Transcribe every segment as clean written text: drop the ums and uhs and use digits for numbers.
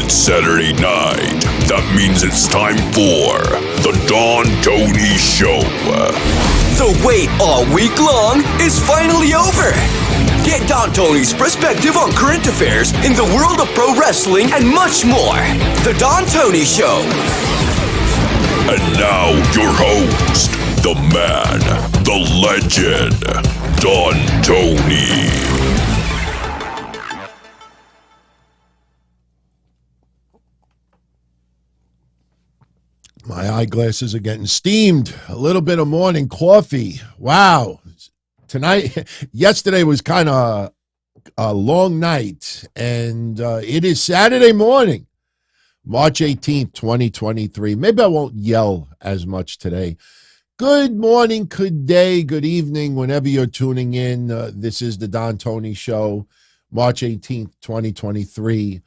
It's Saturday night. That means it's time for the Don Tony Show. The wait all week long is finally over. Get Don Tony's perspective on current affairs in the world of pro wrestling and much more. The Don Tony Show. And now your host, the man, the legend, Don Tony. My eyeglasses are getting steamed. A little bit of morning coffee. Wow. Yesterday was kind of a long night, and it is Saturday morning, March 18th, 2023. Maybe I won't yell as much today. Good morning, good day, good evening, whenever you're tuning in. This is the Don Tony Show, March 18th, 2023.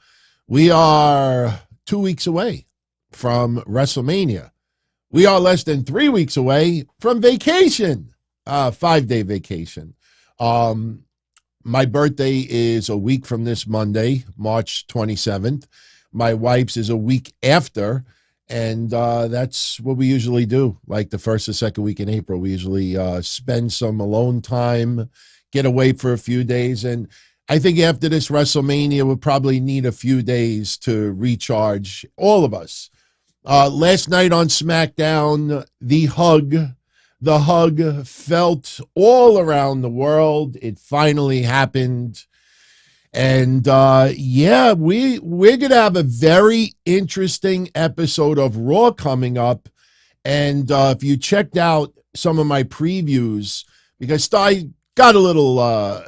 We are 2 weeks away from WrestleMania. We are less than 3 weeks away from vacation, 5-day vacation. My birthday is a week from this Monday, March 27th. My wife's is a week after, and that's what we usually do. Like the first or second week in April, we usually spend some alone time, get away for a few days, and I think after this WrestleMania, we'll probably need a few days to recharge, all of us. Last night on SmackDown, the hug felt all around the world. It finally happened. And we're going to have a very interesting episode of Raw coming up. And if you checked out some of my previews, because I got a little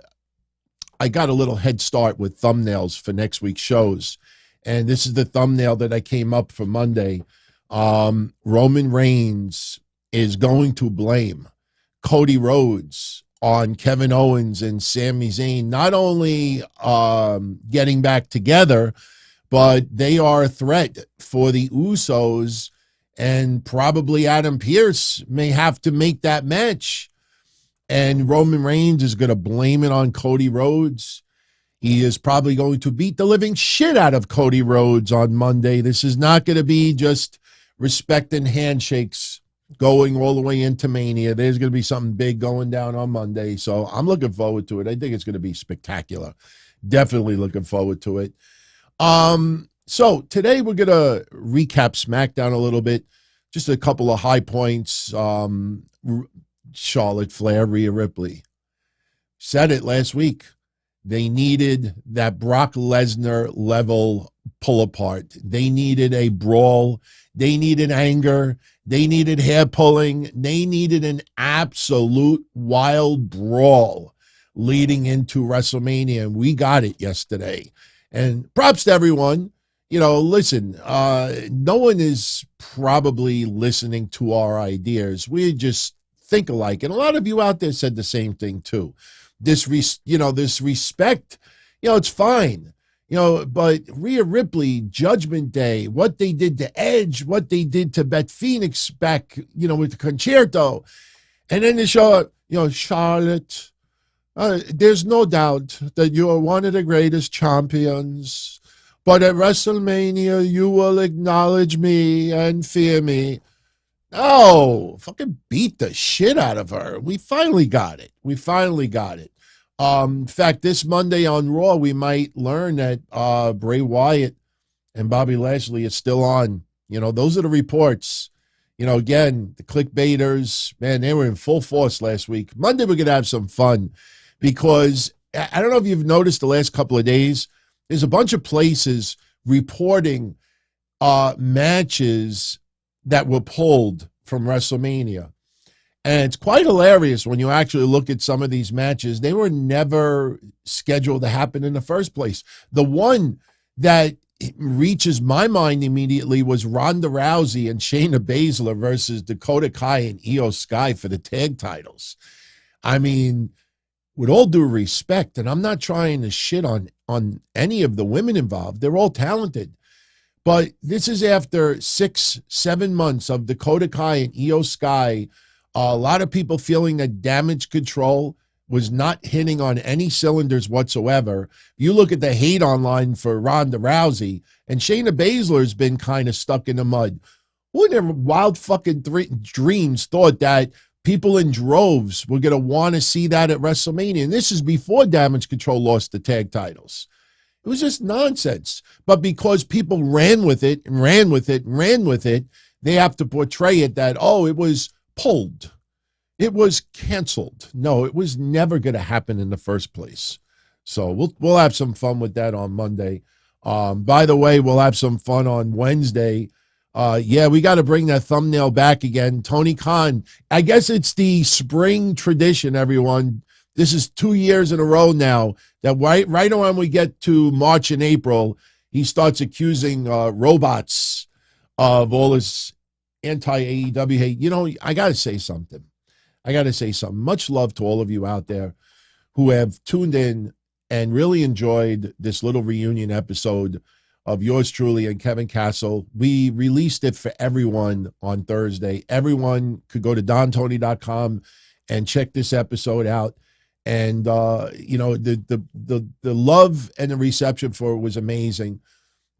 head start with thumbnails for next week's shows. And this is the thumbnail that I came up for Monday. Roman Reigns is going to blame Cody Rhodes on Kevin Owens and Sami Zayn, not only getting back together, but they are a threat for the Usos, and probably Adam Pearce may have to make that match. And Roman Reigns is going to blame it on Cody Rhodes. He is probably going to beat the living shit out of Cody Rhodes on Monday. This is not going to be just respect and handshakes going all the way into Mania. There's going to be something big going down on Monday. So I'm looking forward to it. I think it's going to be spectacular. Definitely looking forward to it. So today we're going to recap SmackDown a little bit. Just a couple of high points. Charlotte Flair, Rhea Ripley. Said it last week. They needed that Brock Lesnar level pull apart. They needed a brawl. They needed anger. They needed hair pulling. They needed an absolute wild brawl leading into WrestleMania. And we got it yesterday. And props to everyone. You know, listen, no one is probably listening to our ideas. We just think alike. And a lot of you out there said the same thing too. This respect, it's fine, but Rhea Ripley, Judgment Day, what they did to Edge, what they did to Beth Phoenix back, with the Concerto. And then they show up, Charlotte, there's no doubt that you are one of the greatest champions, but at WrestleMania, you will acknowledge me and fear me. Oh, fucking beat the shit out of her. We finally got it. In fact, this Monday on Raw, we might learn that Bray Wyatt and Bobby Lashley are still on. Those are the reports. Again, the clickbaiters, man, they were in full force last week. Monday, we're going to have some fun because I don't know if you've noticed the last couple of days, there's a bunch of places reporting matches that were pulled from WrestleMania. And it's quite hilarious when you actually look at some of these matches. They were never scheduled to happen in the first place. The one that reaches my mind immediately was Ronda Rousey and Shayna Baszler versus Dakota Kai and Io Sky for the tag titles. I mean, with all due respect, and I'm not trying to shit on any of the women involved. They're all talented. But this is after 6-7 months of Dakota Kai and Io Sky. A lot of people feeling that Damage Control was not hitting on any cylinders whatsoever. You look at the hate online for Ronda Rousey, and Shayna Baszler's been kind of stuck in the mud. Who in their wild fucking dreams thought that people in droves were going to want to see that at WrestleMania? And this is before Damage Control lost the tag titles. It was just nonsense. But because people ran with it, they have to portray it that, oh, it was pulled. It was canceled. No, it was never going to happen in the first place. So we'll have some fun with that on Monday. By the way, we'll have some fun on Wednesday. We got to bring that thumbnail back again. Tony Khan, I guess it's the spring tradition, everyone. This is 2 years in a row now that right around we get to March and April, he starts accusing robots of all this anti-AEW hate. You know, I got to say something. Much love to all of you out there who have tuned in and really enjoyed this little reunion episode of yours truly and Kevin Castle. We released it for everyone on Thursday. Everyone could go to dontony.com and check this episode out. And, the love and the reception for it was amazing.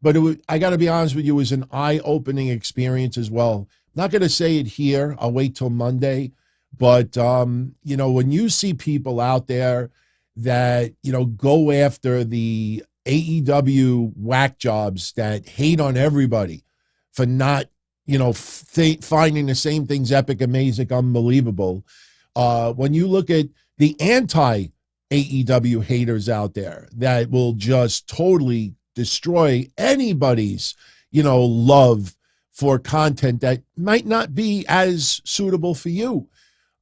But I got to be honest with you, it was an eye-opening experience as well. Not going to say it here. I'll wait till Monday. But, when you see people out there that, go after the AEW whack jobs that hate on everybody for not, finding the same things epic, amazing, unbelievable. When you look at the anti-AEW haters out there that will just totally destroy anybody's, love for content that might not be as suitable for you.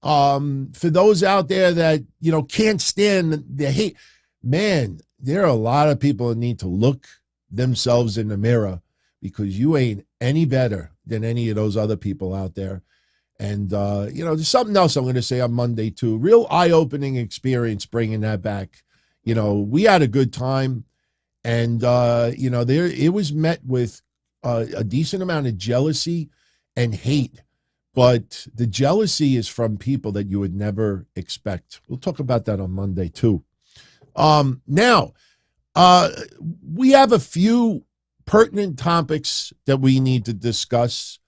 For those out there that, can't stand the hate, man, there are a lot of people that need to look themselves in the mirror because you ain't any better than any of those other people out there. And, there's something else I'm going to say on Monday, too. Real eye-opening experience bringing that back. We had a good time. And, it was met with a decent amount of jealousy and hate. But the jealousy is from people that you would never expect. We'll talk about that on Monday, too. Now, we have a few pertinent topics that we need to discuss.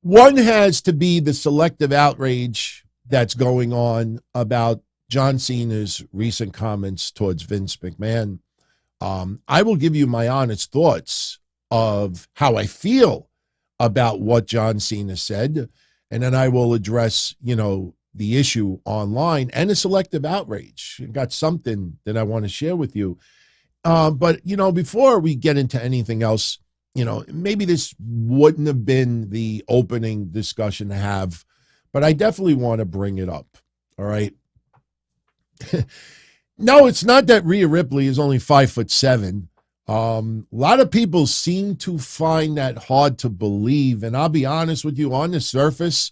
One has to be the selective outrage that's going on about John Cena's recent comments towards Vince McMahon. I will give you my honest thoughts of how I feel about what John Cena said, and then I will address, the issue online and the selective outrage. I got something that I want to share with you. But, before we get into anything else, maybe this wouldn't have been the opening discussion to have, but I definitely want to bring it up. All right. No, it's not that Rhea Ripley is only 5'7". A lot of people seem to find that hard to believe. And I'll be honest with you, on the surface,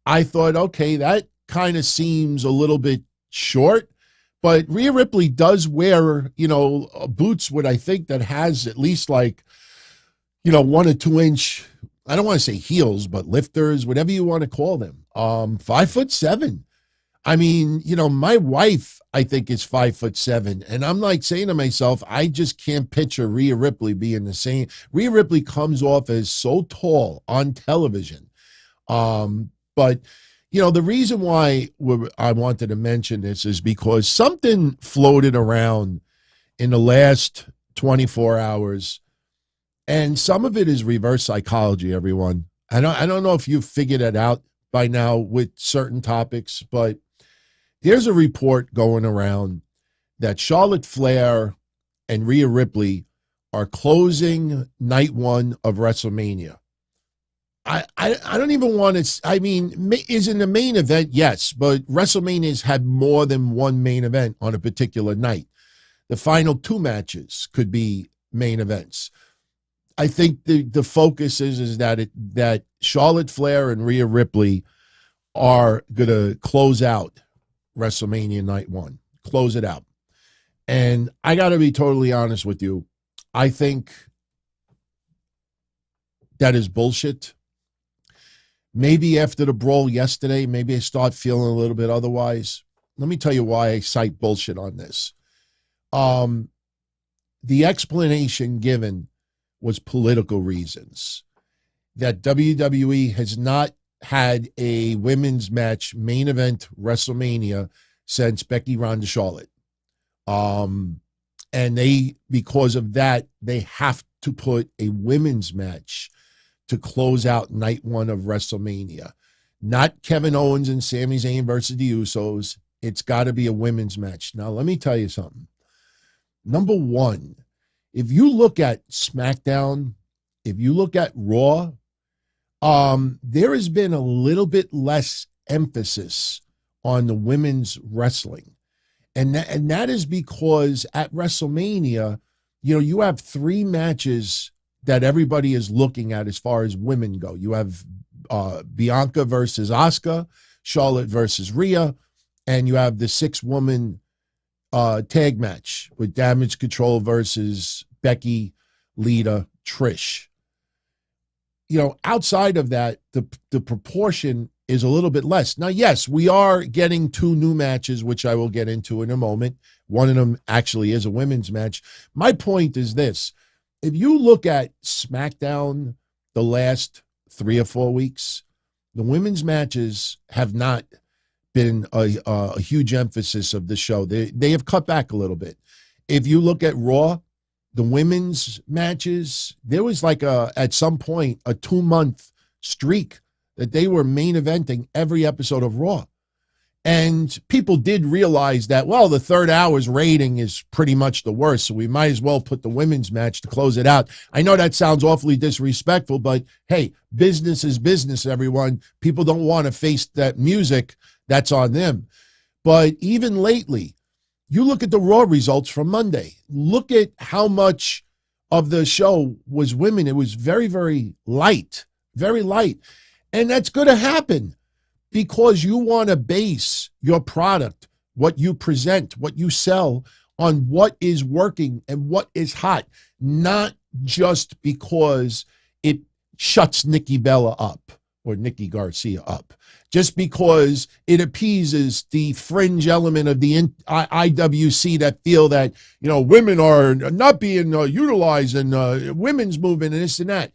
I thought, okay, that kind of seems a little bit short. But Rhea Ripley does wear, boots with, I think, that has at least 1 or 2 inch, I don't want to say heels, but lifters, whatever you want to call them. 5'7". I mean, my wife, I think, is 5'7". And I'm saying to myself, I just can't picture Rhea Ripley being the same. Rhea Ripley comes off as so tall on television. But the reason why I wanted to mention this is because something floated around in the last 24 hours. And some of it is reverse psychology, everyone. I don't know if you've figured it out by now with certain topics, but there's a report going around that Charlotte Flair and Rhea Ripley are closing night one of WrestleMania. I don't even want to, is in the main event, yes, but WrestleMania's had more than one main event on a particular night. The final 2 matches could be main events. I think the focus is that Charlotte Flair and Rhea Ripley are going to close out WrestleMania night 1. Close it out. And I got to be totally honest with you. I think that is bullshit. Maybe after the brawl yesterday, maybe I start feeling a little bit otherwise. let me tell you why I cite bullshit on this. The explanation given was political reasons. That WWE has not had a women's match main event WrestleMania since Becky Ronda Charlotte. And because of that, they have to put a women's match to close out night one of WrestleMania. Not Kevin Owens and Sami Zayn versus the Usos. It's got to be a women's match. Now, let me tell you something. Number one, if you look at SmackDown, if you look at Raw, there has been a little bit less emphasis on the women's wrestling. And that is because at WrestleMania, you have 3 matches that everybody is looking at as far as women go. You have Bianca versus Asuka, Charlotte versus Rhea, and you have the 6-woman tag match with Damage Control versus Becky, Lita, Trish. Outside of that, the proportion is a little bit less. Now, yes, we are getting 2 new matches, which I will get into in a moment. One of them actually is a women's match. My point is this. If you look at SmackDown the last 3 or 4 weeks, the women's matches have not been a huge emphasis of the show. They have cut back a little bit. If you look at Raw, the women's matches, there was at some point, a 2-month streak that they were main eventing every episode of Raw. And people did realize that, well, the third hour's rating is pretty much the worst, so we might as well put the women's match to close it out. I know that sounds awfully disrespectful, but hey, business is business, everyone. People don't want to face that music. That's on them. But even lately, you look at the Raw results from Monday. Look at how much of the show was women. It was very, very light, very light. And that's going to happen because you want to base your product, what you present, what you sell, on what is working and what is hot, not just because it shuts Nikki Bella up or Nikki Garcia up, just because it appeases the fringe element of the IWC that feel that, women are not being utilized in women's movement and this and that.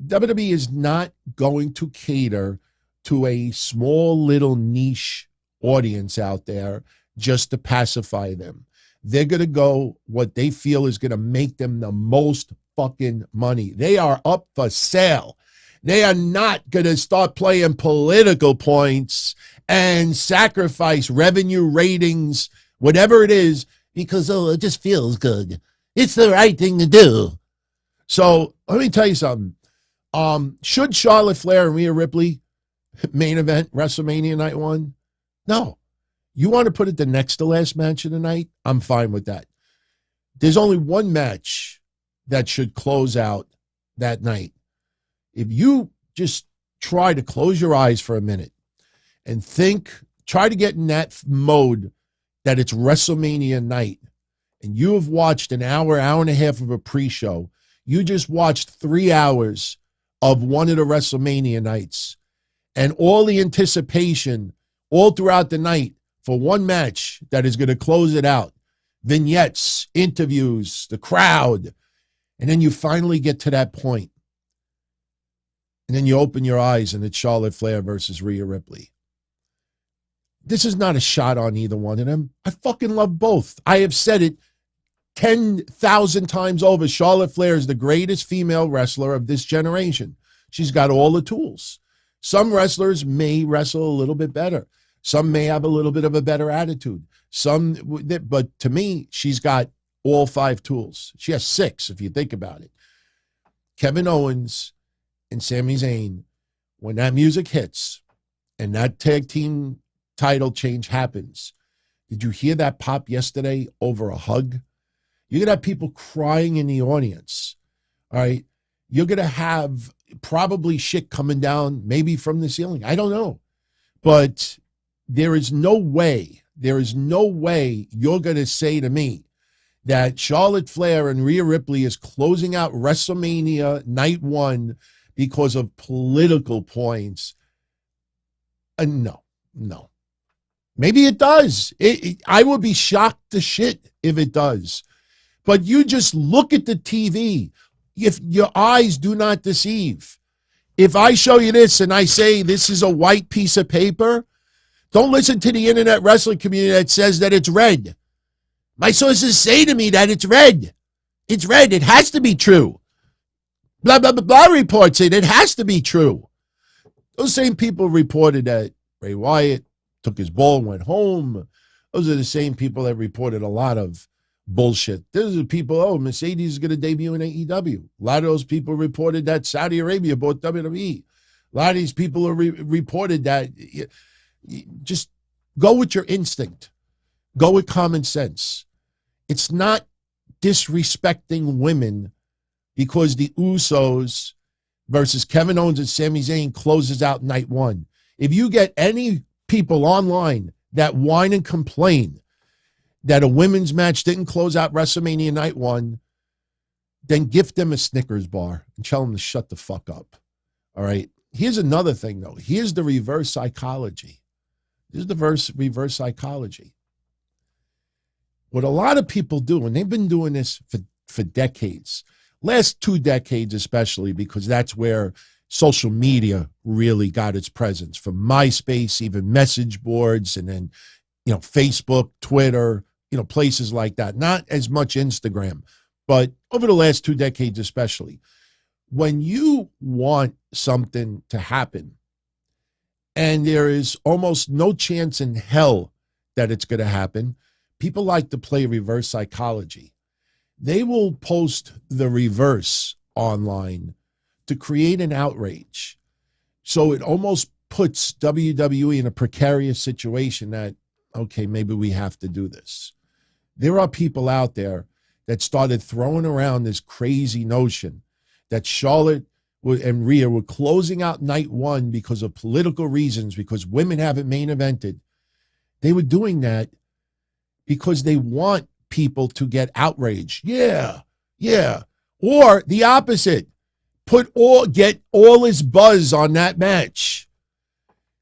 WWE is not going to cater to a small little niche audience out there just to pacify them. They're going to go what they feel is going to make them the most fucking money. They are up for sale. They are not going to start playing political points and sacrifice revenue ratings, whatever it is, because, it just feels good. It's the right thing to do. So let me tell you something. Should Charlotte Flair and Rhea Ripley main event WrestleMania night 1? No. You want to put it the next to last match of the night? I'm fine with that. There's only one match that should close out that night. If you just try to close your eyes for a minute and try to get in that mode that it's WrestleMania night, and you have watched an hour and a half of a pre-show, you just watched 3 hours of one of the WrestleMania nights, and all the anticipation all throughout the night for one match that is going to close it out, vignettes, interviews, the crowd, and then you finally get to that point. And then you open your eyes and it's Charlotte Flair versus Rhea Ripley. This is not a shot on either one of them. I fucking love both. I have said it 10,000 times over. Charlotte Flair is the greatest female wrestler of this generation. She's got all the tools. Some wrestlers may wrestle a little bit better. Some may have a little bit of a better attitude. But to me, she's got all 5 tools. She has 6 if you think about it. Kevin Owens and Sami Zayn, when that music hits and that tag team title change happens, did you hear that pop yesterday over a hug? You're going to have people crying in the audience, all right? You're going to have probably shit coming down, maybe from the ceiling. I don't know. But there is no way you're going to say to me that Charlotte Flair and Rhea Ripley is closing out WrestleMania night 1 because of political points. No. Maybe it does. I would be shocked to shit if it does. But you just look at the TV. If your eyes do not deceive. If I show you this and I say this is a white piece of paper, don't listen to the internet wrestling community that says that it's red. My sources say to me that it's red. It's red. It has to be true. Blah, blah, blah, blah reports it. It has to be true. Those same people reported that Bray Wyatt took his ball and went home. Those are the same people that reported a lot of bullshit. Those are people, Mercedes is going to debut in AEW. A lot of those people reported that Saudi Arabia bought WWE. A lot of these people are reported that. Just go with your instinct. Go with common sense. It's not disrespecting women because the Usos versus Kevin Owens and Sami Zayn closes out night one. If you get any people online that whine and complain that a women's match didn't close out WrestleMania night one, then gift them a Snickers bar and tell them to shut the fuck up. All right. Here's another thing, though. Here's the reverse psychology. This is the reverse psychology. What a lot of people do, and they've been doing this for decades, last 2 decades especially, because that's where social media really got its presence, from MySpace, even message boards, and then, Facebook, Twitter, places like that. Not as much Instagram, but over the last 2 decades especially. When you want something to happen, and there is almost no chance in hell that it's going to happen, people like to play reverse psychology. They will post the reverse online to create an outrage. So it almost puts WWE in a precarious situation that, okay, maybe we have to do this. There are people out there that started throwing around this crazy notion that Charlotte and Rhea were closing out night one because of political reasons, because women haven't main evented. They were doing that because they want people to get outraged. Yeah. Or the opposite. Get all this buzz on that match.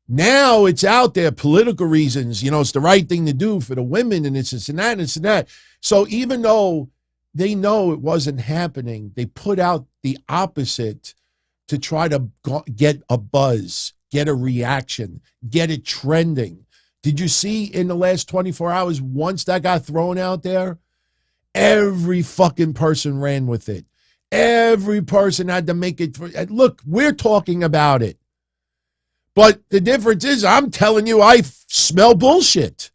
Now it's out there, political reasons. It's the right thing to do for the women, and it's this and that, and it's that. So even though they know it wasn't happening, they put out the opposite to try to get a buzz, get a reaction, get it trending. Did you see in the last 24 hours, once that got thrown out there, every fucking person ran with it. Every person had to make it. Look, we're talking about it. But the difference is, I'm telling you, I smell bullshit.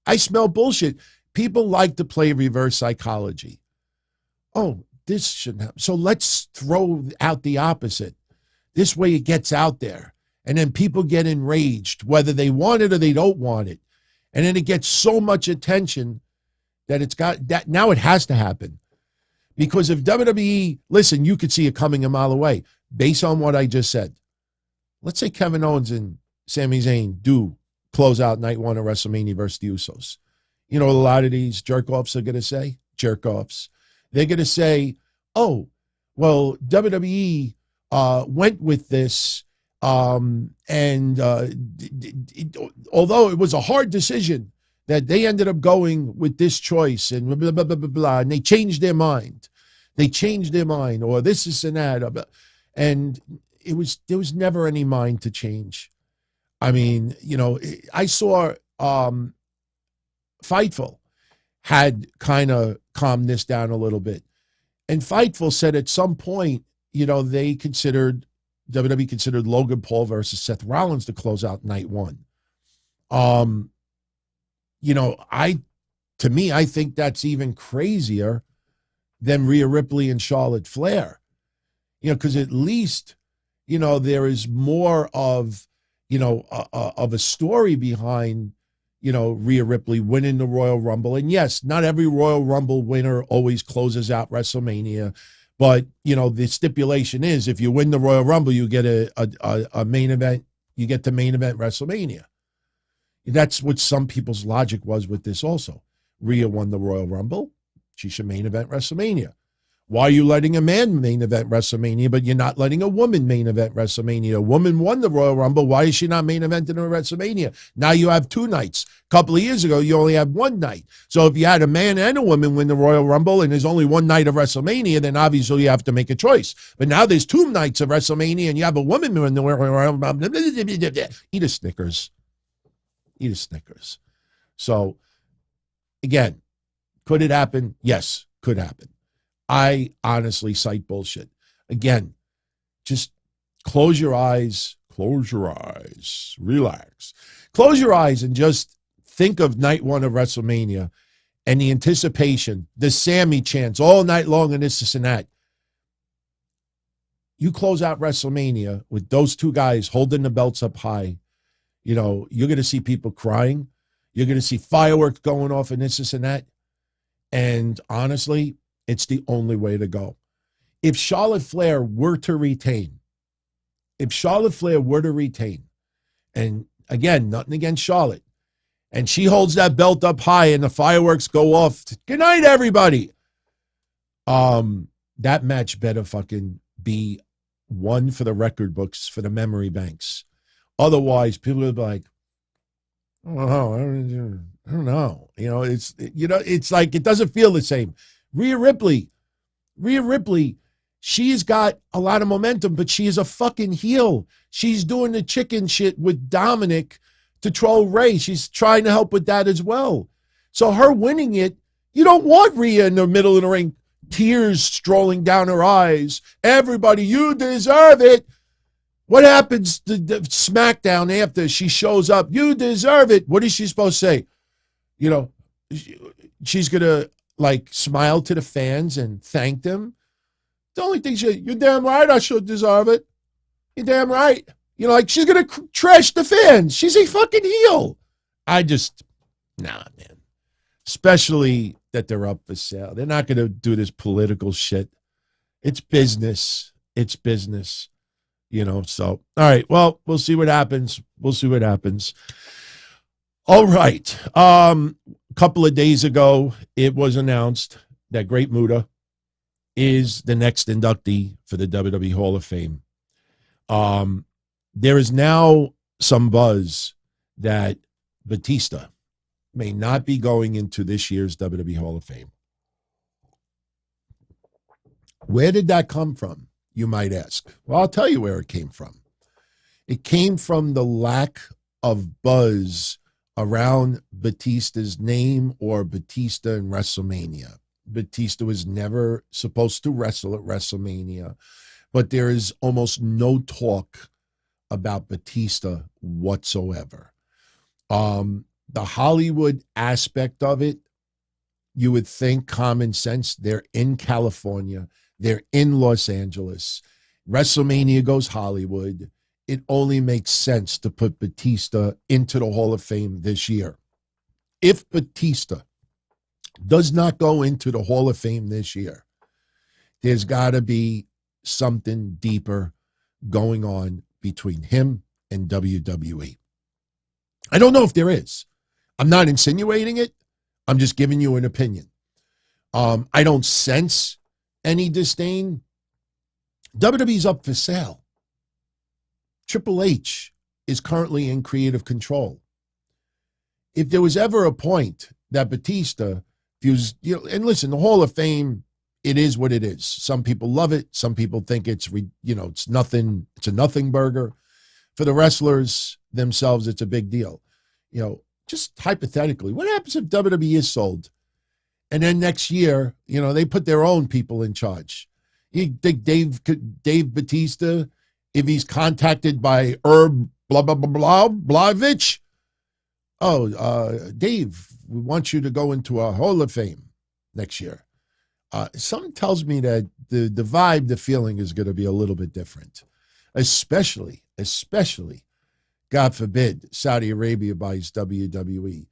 I smell bullshit. People like to play reverse psychology. Oh, this shouldn't happen. So let's throw out the opposite. This way it gets out there. And then people get enraged, whether they want it or they don't want it. And then it gets so much attention that it's got that now it has to happen. Because if WWE, listen, you could see it coming a mile away based on what I just said. Let's say Kevin Owens and Sami Zayn do close out night one of WrestleMania versus the Usos. You know what a lot of these jerk-offs are going to say? Jerk-offs. They're going to say, oh, well, WWE went with this, and although it was a hard decision, that they ended up going with this choice, and blah, blah, blah, blah, blah, and they changed their mind. They changed their mind, or this is and that. And there was never any mind to change. I mean, I saw Fightful had kind of calmed this down a little bit. And Fightful said at some point, WWE considered Logan Paul versus Seth Rollins to close out night one. I think that's even crazier than Rhea Ripley and Charlotte Flair. Because at least, there is more of, of a story behind, Rhea Ripley winning the Royal Rumble. And yes, not every Royal Rumble winner always closes out WrestleMania. But, the stipulation is if you win the Royal Rumble, you get a main event. You get to main event WrestleMania. That's what some people's logic was with this also. Rhea won the Royal Rumble. She should main event WrestleMania. Why are you letting a man main event WrestleMania, but you're not letting a woman main event WrestleMania? A woman won the Royal Rumble. Why is she not main eventing a WrestleMania? Now you have 2 nights. A couple of years ago, you only had 1 night. So if you had a man and a woman win the Royal Rumble and there's only 1 night of WrestleMania, then obviously you have to make a choice. But now there's 2 nights of WrestleMania and you have a woman win the Royal Rumble. Eat a Snickers. Eat a Snickers. So, again, could it happen? Yes, could happen. I honestly cite bullshit. Again, just close your eyes, relax. Close your eyes and just think of night 1 of WrestleMania and the anticipation, the Sami chants all night long and this and that. You close out WrestleMania with those 2 guys holding the belts up high. You know, you're going to see people crying. You're going to see fireworks going off and this and that. And honestly, it's the only way to go. If Charlotte Flair were to retain, and again, nothing against Charlotte, and she holds that belt up high and the fireworks go off, good night, everybody. That match better fucking be one for the record books, for the memory banks. Otherwise, people will be like, oh, I don't know. It's like it doesn't feel the same. Rhea Ripley, she's got a lot of momentum, but she is a fucking heel. She's doing the chicken shit with Dominic to troll Ray. She's trying to help with that as well. So her winning it, you don't want Rhea in the middle of the ring, tears strolling down her eyes. Everybody, you deserve it. What happens to SmackDown after she shows up? You deserve it. What is she supposed to say? You know, she's going to like smile to the fans and thank them. The only thing you're damn right, I should deserve it. You're damn right. You know, like she's going to trash the fans. She's a fucking heel. Nah, man. Especially that they're up for sale. They're not going to do this political shit. It's business. You know, so, all right. Well, we'll see what happens. All right. A couple of days ago, it was announced that Great Muta is the next inductee for the WWE Hall of Fame. There is now some buzz that Batista may not be going into this year's WWE Hall of Fame. Where did that come from, you might ask? Well, I'll tell you where it came from. It came from the lack of buzz around Batista's name or Batista in WrestleMania. Batista was never supposed to wrestle at WrestleMania, but there is almost no talk about Batista whatsoever. The Hollywood aspect of it, you would think common sense. They're in California. They're in Los Angeles. WrestleMania goes Hollywood. It only makes sense to put Batista into the Hall of Fame this year. If Batista does not go into the Hall of Fame this year, there's got to be something deeper going on between him and WWE. I don't know if there is. I'm not insinuating it. I'm just giving you an opinion. I don't sense any disdain. WWE's up for sale. Triple H is currently in creative control. If there was ever a point that Batista, and listen, the Hall of Fame, it is what it is. Some people love it. Some people think it's nothing. It's a nothing burger. For the wrestlers themselves, it's a big deal. Just hypothetically, what happens if WWE is sold? And then next year, they put their own people in charge. You think Dave Batista, if he's contacted by Herb blah, blah, blah, blah, Blavich, Dave, we want you to go into a Hall of Fame next year. Something tells me that the vibe, the feeling is going to be a little bit different, especially, God forbid, Saudi Arabia buys WWE.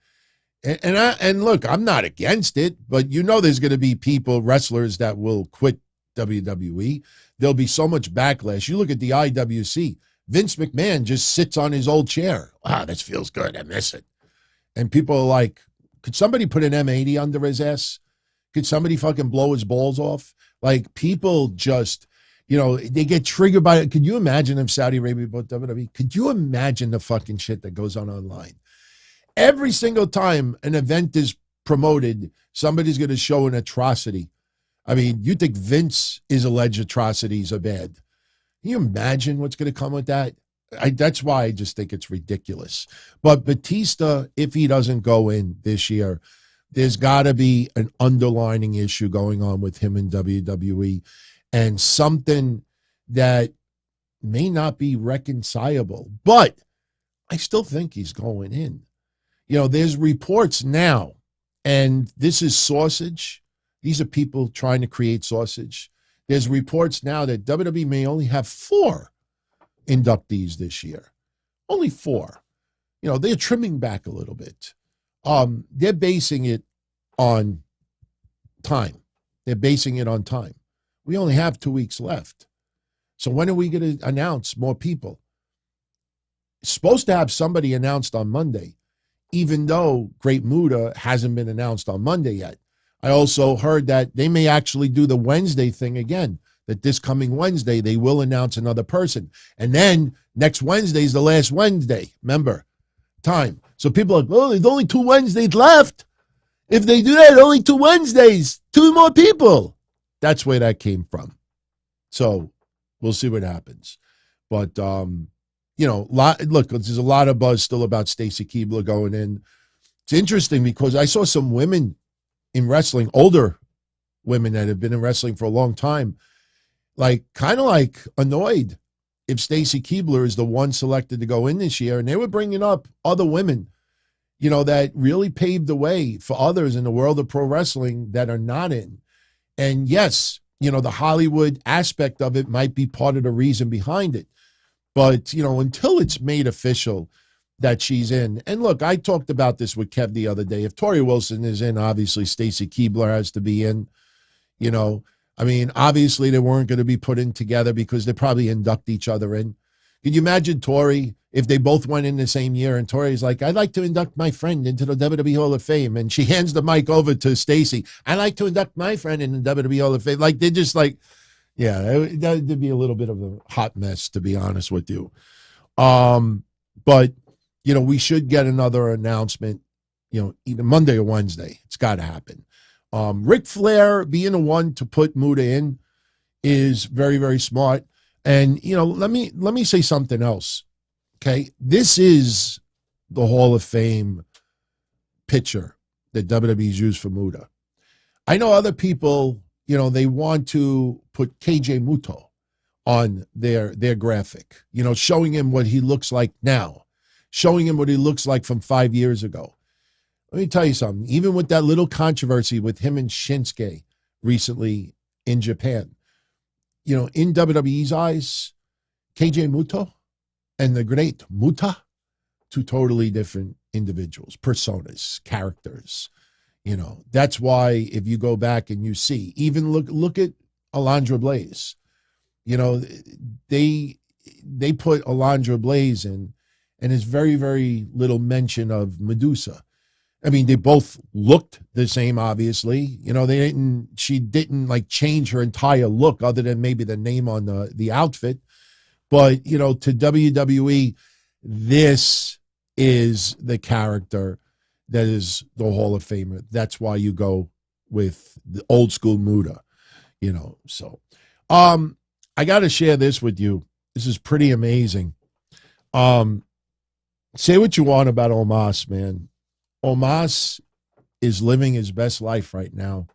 And look, I'm not against it, but there's going to be wrestlers that will quit WWE. There'll be so much backlash. You look at the IWC, Vince McMahon just sits on his old chair. Wow, this feels good. I miss it. And people are like, could somebody put an M80 under his ass? Could somebody fucking blow his balls off? Like, people just, they get triggered by it. Could you imagine if Saudi Arabia bought WWE? Could you imagine the fucking shit that goes on online? Every single time an event is promoted, somebody's going to show an atrocity. I mean, you think Vince's alleged atrocities are bad. Can you imagine what's going to come with that? That's why I just think it's ridiculous. But Batista, if he doesn't go in this year, there's got to be an underlining issue going on with him in WWE, and something that may not be reconcilable. But I still think he's going in. There's reports now, and this is sausage. These are people trying to create sausage. There's reports now that WWE may only have 4 inductees this year. Only 4. They're trimming back a little bit. They're basing it on time. They're basing it on time. We only have 2 weeks left. So when are we going to announce more people? Supposed to have somebody announced on Monday, even though Great Muta hasn't been announced on Monday yet. I also heard that they may actually do the Wednesday thing again, that this coming Wednesday, they will announce another person. And then next Wednesday is the last Wednesday. Remember, time. So people are like, oh, there's only 2 Wednesdays left. If they do that, only 2 Wednesdays, 2 more people. That's where that came from. So we'll see what happens. But, look, there's a lot of buzz still about Stacy Keibler going in. It's interesting because I saw some women in wrestling, older women that have been in wrestling for a long time, kind of annoyed if Stacy Keibler is the one selected to go in this year. And they were bringing up other women, that really paved the way for others in the world of pro wrestling that are not in. And yes, the Hollywood aspect of it might be part of the reason behind it. But, until it's made official that she's in. And look, I talked about this with Kev the other day. If Tori Wilson is in, obviously Stacy Keibler has to be in. Obviously they weren't going to be put in together because they probably induct each other in. Can you imagine Tori if they both went in the same year and Tori's like, I'd like to induct my friend into the WWE Hall of Fame. And she hands the mic over to Stacy. I'd like to induct my friend in the WWE Hall of Fame. They're just that'd be a little bit of a hot mess, to be honest with you. But, we should get another announcement, either Monday or Wednesday. It's got to happen. Ric Flair being the one to put Muta in is very, very smart. And, let me say something else. Okay. This is the Hall of Fame picture that WWE's used for Muta. I know other people, they want to put KJ Muto on their graphic, showing him what he looks like now, showing him what he looks like from 5 years ago. Let me tell you something. Even with that little controversy with him and Shinsuke recently in Japan, in WWE's eyes, KJ Muto and the great Muta, 2 totally different individuals, personas, characters. That's why if you go back and you see, even look at Alundra Blaze, they put Alundra Blaze in, and there's very, very little mention of Medusa. They both looked the same, obviously. She didn't change her entire look other than maybe the name on the outfit. But, to WWE, this is the character that is the Hall of Famer. That's why you go with the old school Muta, So, I got to share this with you. This is pretty amazing. Say what you want about Omos, man. Omos is living his best life right now.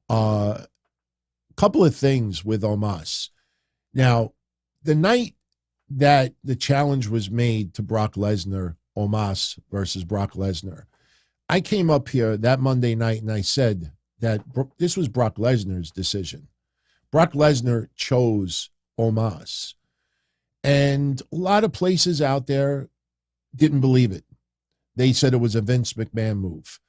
Couple of things with Omos. Now, the night that the challenge was made to Brock Lesnar, Omos versus Brock Lesnar, I came up here that Monday night and I said that this was Brock Lesnar's decision. Brock Lesnar chose Omos. And a lot of places out there didn't believe it. They said it was a Vince McMahon move.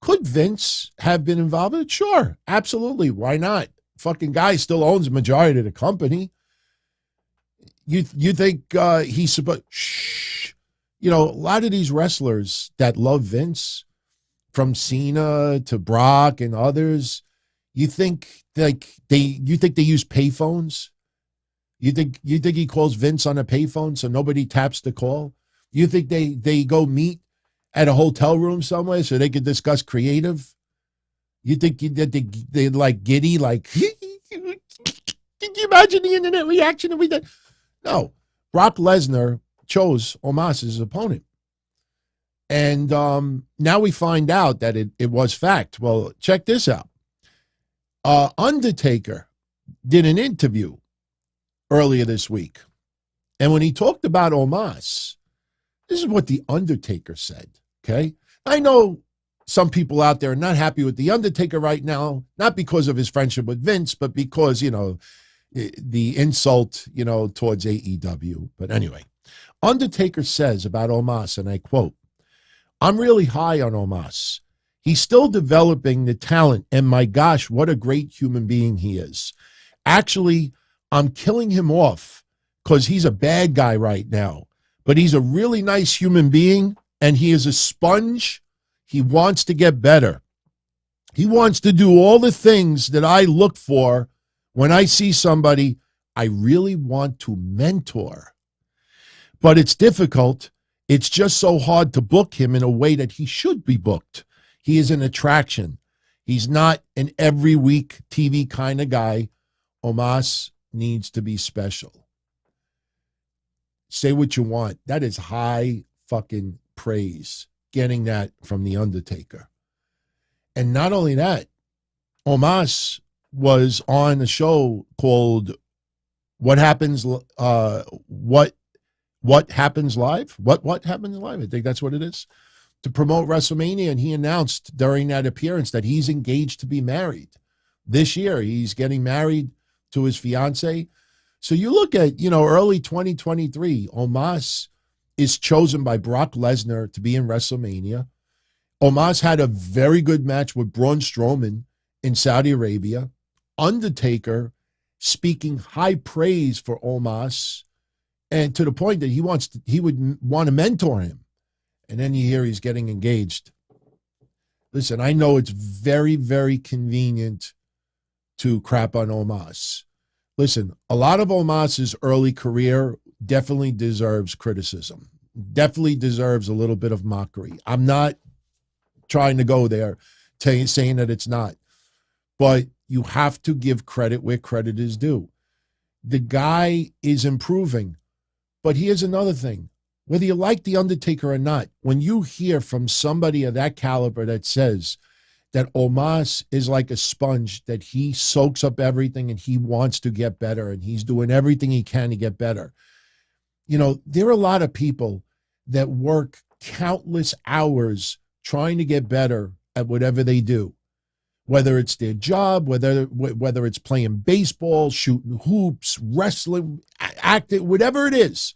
Could Vince have been involved in it? Sure, absolutely. Why not? Fucking guy still owns the majority of the company. You think he's supposed? Shh. A lot of these wrestlers that love Vince, from Cena to Brock and others, You think you think they use payphones? You think he calls Vince on a payphone so nobody taps the call? You think they go meet at a hotel room somewhere so they can discuss creative? You think that they like giddy, like, can you imagine the internet reaction if we did? No. Brock Lesnar chose Omos as his opponent. And now we find out that it was fact. Well, check this out. Undertaker did an interview earlier this week. And when he talked about Omos, this is what the Undertaker said, okay? I know some people out there are not happy with the Undertaker right now, not because of his friendship with Vince, but because, the insult, towards AEW. But anyway, Undertaker says about Omos, and I quote, "I'm really high on Omos. He's still developing the talent, and my gosh, what a great human being he is. Actually, I'm killing him off because he's a bad guy right now, but he's a really nice human being, and he is a sponge. He wants to get better. He wants to do all the things that I look for when I see somebody I really want to mentor. But it's difficult. It's just so hard to book him in a way that he should be booked. He is an attraction. He's not an every week TV kind of guy. Omos needs to be special." Say what you want. That is high fucking praise, getting that from The Undertaker. And not only that, Omos was on a show called What Happens Live? What Happens Live? I think that's what it is. To promote WrestleMania, and he announced during that appearance that he's engaged to be married. This year, he's getting married to his fiancée. So you look at, early 2023, Omos is chosen by Brock Lesnar to be in WrestleMania. Omos had a very good match with Braun Strowman in Saudi Arabia. Undertaker speaking high praise for Omos, and to the point that he would want to mentor him. And then you hear he's getting engaged. Listen, I know it's very, very convenient to crap on Omos. Listen, a lot of Omos's early career definitely deserves criticism, definitely deserves a little bit of mockery. I'm not trying to go there saying that it's not. But you have to give credit where credit is due. The guy is improving. But here's another thing. Whether you like The Undertaker or not, when you hear from somebody of that caliber that says that Omos is like a sponge, that he soaks up everything and he wants to get better and he's doing everything he can to get better. There are a lot of people that work countless hours trying to get better at whatever they do, whether it's their job, whether it's playing baseball, shooting hoops, wrestling, acting, whatever it is.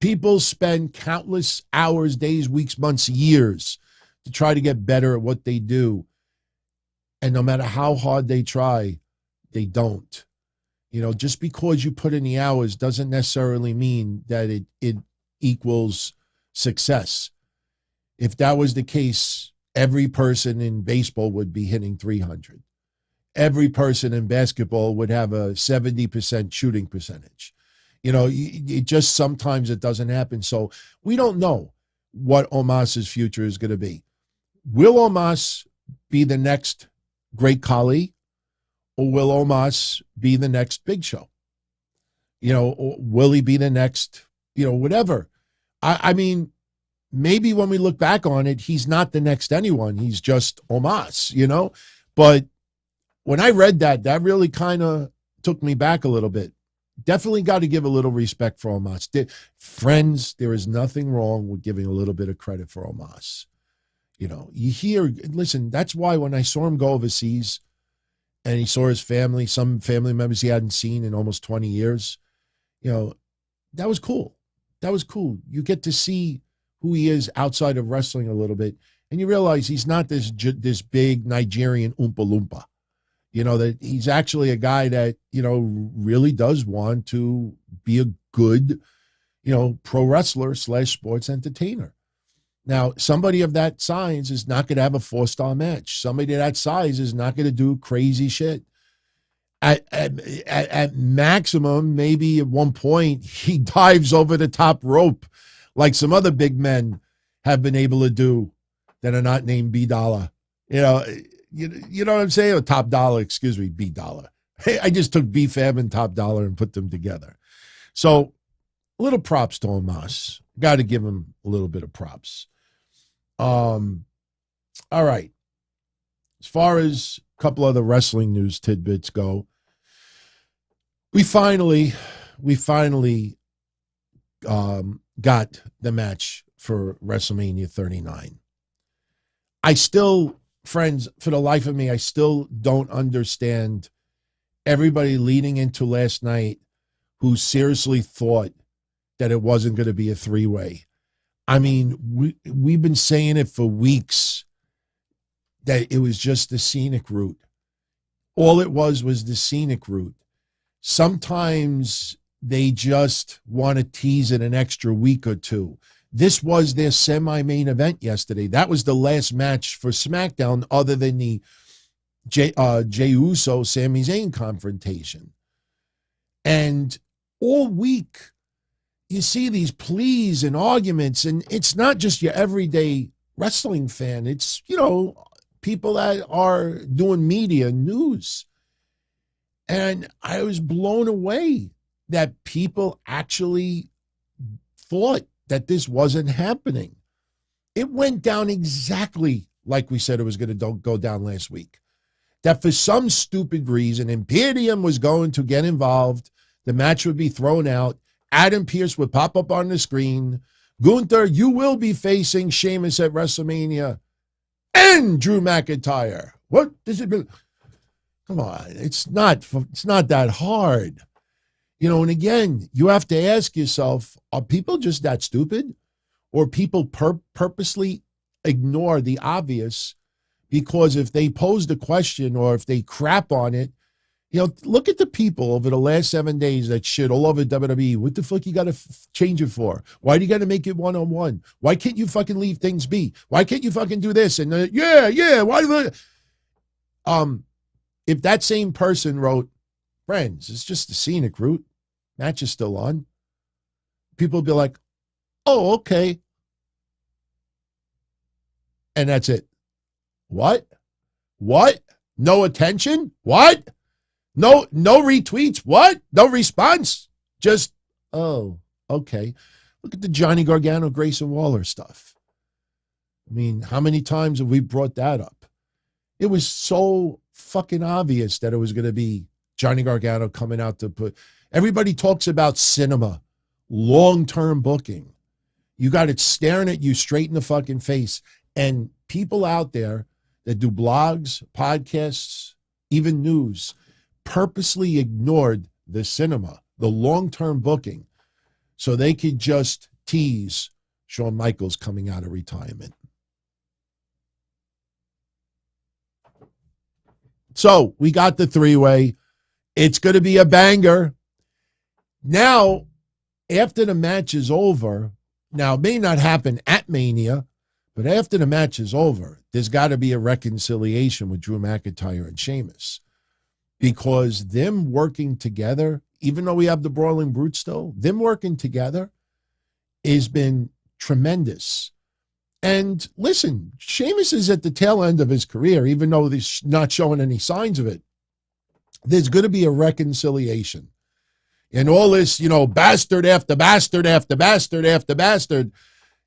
People spend countless hours, days, weeks, months, years to try to get better at what they do. And no matter how hard they try, they don't. Just because you put in the hours doesn't necessarily mean that it equals success. If that was the case, every person in baseball would be hitting 300. Every person in basketball would have a 70% shooting percentage. It just sometimes it doesn't happen. So we don't know what Omos's future is going to be. Will Omos be the next Great Khali, or will Omos be the next Big Show? Or will he be the next, whatever? I mean, maybe when we look back on it, he's not the next anyone. He's just Omos, But when I read that really kind of took me back a little bit. Definitely got to give a little respect for Omos. Friends, there is nothing wrong with giving a little bit of credit for Omos. Listen, that's why when I saw him go overseas and he saw his family, some family members he hadn't seen in almost 20 years, that was cool. That was cool. You get to see who he is outside of wrestling a little bit, and you realize he's not this big Nigerian Oompa Loompa. That he's actually a guy that, really does want to be a good, pro wrestler / sports entertainer. Now, somebody of that size is not going to have a 4-star match. Somebody of that size is not going to do crazy shit. At maximum, maybe at one point, he dives over the top rope like some other big men have been able to do that are not named B Dollar. You know what I'm saying? Or Top Dollar, excuse me, B Dollar. Hey, I just took B-Fab and Top Dollar and put them together. So, a little props to Omos. Got to give him a little bit of props. All right. As far as a couple other wrestling news tidbits go, we finally got the match for WrestleMania 39. I still, friends, for the life of me, I still don't understand everybody leading into last night who seriously thought that it wasn't going to be a 3-way. I mean, we've been saying it for weeks that it was just the scenic route. All it was the scenic route. Sometimes they just want to tease it an extra week or two. This was their semi-main event yesterday. That was the last match for SmackDown other than the Jey Uso, Sami Zayn confrontation. And all week, you see these pleas and arguments, and it's not just your everyday wrestling fan. It's, people that are doing media, news. And I was blown away that people actually thought that this wasn't happening. It went down exactly like we said it was going to go down last week. That for some stupid reason, Imperium was going to get involved. The match would be thrown out. Adam Pearce would pop up on the screen. Gunther, you will be facing Sheamus at WrestleMania. And Drew McIntyre. What does it mean? Come on, it's not that hard. And again, you have to ask yourself, are people just that stupid? Or people purposely ignore the obvious because if they pose the question or if they crap on it, look at the people over the last 7 days that shit all over WWE. What the fuck you got to change it for? Why do you got to make it one-on-one? Why can't you fucking leave things be? Why can't you fucking do this? And why? If that same person wrote, friends, it's just the scenic route, match is still on, people would be like, oh, okay. And that's it. What? No attention? What? No retweets? What? No response? Just, oh, okay. Look at the Johnny Gargano, Grayson Waller stuff. I mean, how many times have we brought that up? It was so fucking obvious that it was going to be Johnny Gargano coming out to put. Everybody talks about cinema, long-term booking. You got it staring at you straight in the fucking face. And people out there that do blogs, podcasts, even news, purposely ignored the cinema, the long-term booking, so they could just tease Shawn Michaels coming out of retirement. So we got the 3-way. It's going to be a banger. Now, after the match is over, now it may not happen at Mania, but after the match is over, there's got to be a reconciliation with Drew McIntyre and Sheamus. Because them working together, even though we have the Brawling Brute still, them working together has been tremendous. And listen, Sheamus is at the tail end of his career, even though he's not showing any signs of it. There's going to be a reconciliation. And all this, bastard after bastard after bastard after bastard,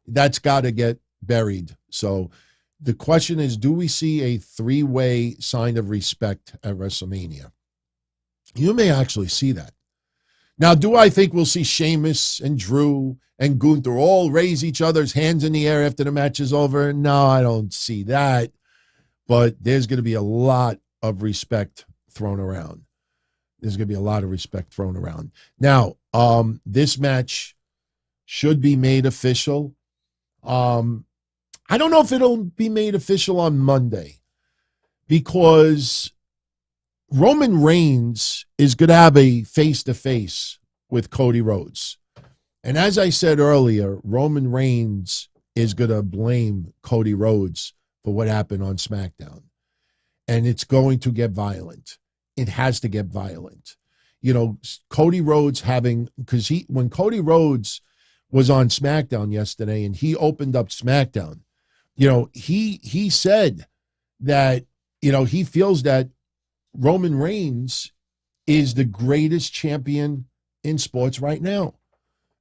that's got to get buried. So the question is, do we see a 3-way sign of respect at WrestleMania? You may actually see that. Now, do I think we'll see Sheamus and Drew and Gunther all raise each other's hands in the air after the match is over? No, I don't see that. But there's going to be a lot of respect thrown around. There's going to be a lot of respect thrown around. Now, this match should be made official. I don't know if it'll be made official on Monday because Roman Reigns is going to have a face-to-face with Cody Rhodes. And as I said earlier, Roman Reigns is going to blame Cody Rhodes for what happened on SmackDown. And it's going to get violent. It has to get violent. You know, Cody Rhodes because when Cody Rhodes was on SmackDown yesterday and he opened up SmackDown, you know, he said that, you know, he feels that Roman Reigns is the greatest champion in sports right now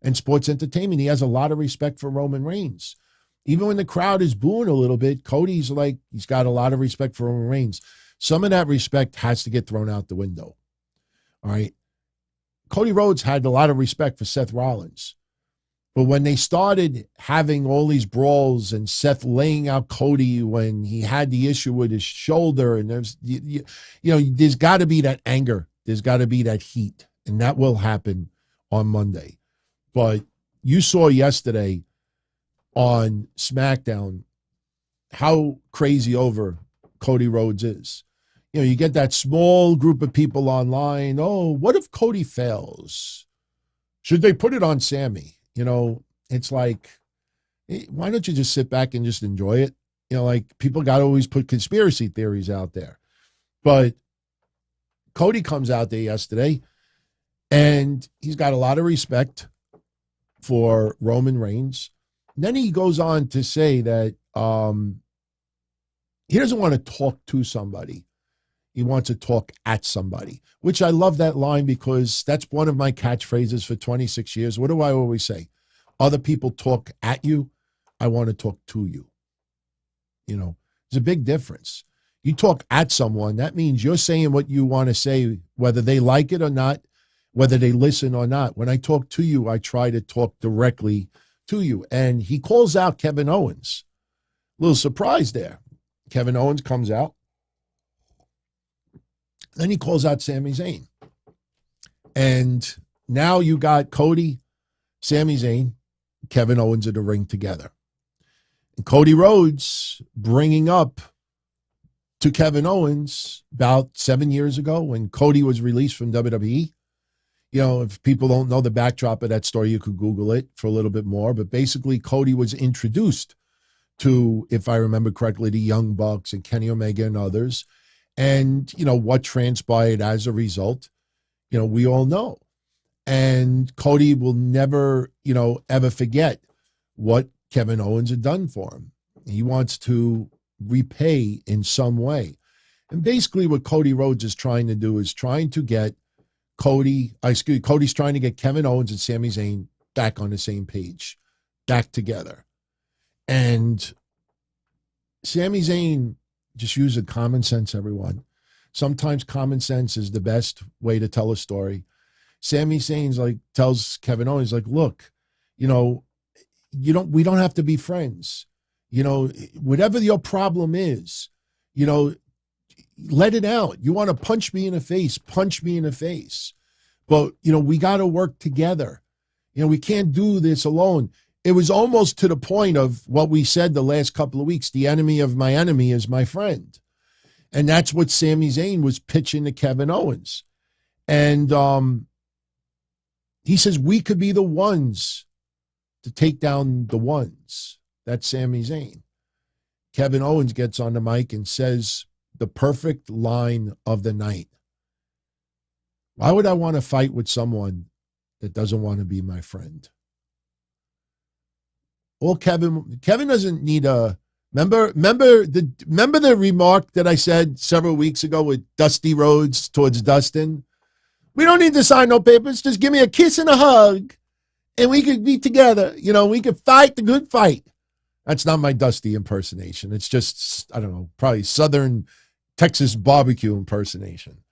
and sports entertainment. He has a lot of respect for Roman Reigns. Even when the crowd is booing a little bit, Cody's like, he's got a lot of respect for Roman Reigns. Some of that respect has to get thrown out the window. All right. Cody Rhodes had a lot of respect for Seth Rollins. But when they started having all these brawls and Seth laying out Cody when he had the issue with his shoulder, and there's, you know, there's got to be that anger. There's got to be that heat. And that will happen on Monday. But you saw yesterday on SmackDown how crazy over Cody Rhodes is. You know, you get that small group of people online. Oh, what if Cody fails? Should they put it on Sami? You know, it's like, why don't you just sit back and just enjoy it? You know, like people got to always put conspiracy theories out there. But Cody comes out there yesterday and he's got a lot of respect for Roman Reigns. And then he goes on to say that he doesn't want to talk to somebody. He wants to talk at somebody, which I love that line because that's one of my catchphrases for 26 years. What do I always say? Other people talk at you. I want to talk to you. You know, there's a big difference. You talk at someone, that means you're saying what you want to say, whether they like it or not, whether they listen or not. When I talk to you, I try to talk directly to you. And he calls out Kevin Owens. A little surprise there. Kevin Owens comes out. Then he calls out Sami Zayn. And now you got Cody, Sami Zayn, Kevin Owens in the ring together. And Cody Rhodes bringing up to Kevin Owens about 7 years ago when Cody was released from WWE. You know, if people don't know the backdrop of that story, you could Google it for a little bit more. But basically, Cody was introduced to, if I remember correctly, the Young Bucks and Kenny Omega and others. And, you know, what transpired as a result, you know, we all know. And Cody will never, you know, ever forget what Kevin Owens had done for him. He wants to repay in some way. And basically what Cody Rhodes is trying to do is trying to get Cody's trying to get Kevin Owens and Sami Zayn back on the same page, back together. And Sami Zayn just using common sense, everyone. Sometimes common sense is the best way to tell a story. Sami Zayn's like tells Kevin Owens, like, look, you know, we don't have to be friends. You know, whatever your problem is, you know, let it out. You want to punch me in the face, punch me in the face. But, you know, we got to work together. You know, we can't do this alone. It was almost to the point of what we said the last couple of weeks, the enemy of my enemy is my friend. And that's what Sami Zayn was pitching to Kevin Owens. And he says, we could be the ones to take down the ones. That's Sami Zayn. Kevin Owens gets on the mic and says the perfect line of the night. Why would I want to fight with someone that doesn't want to be my friend? Well, Kevin doesn't need a, remember the remark that I said several weeks ago with Dusty Rhodes towards Dustin? We don't need to sign no papers. Just give me a kiss and a hug and we could be together. You know, we could fight the good fight. That's not my Dusty impersonation. It's just, I don't know, probably Southern Texas barbecue impersonation.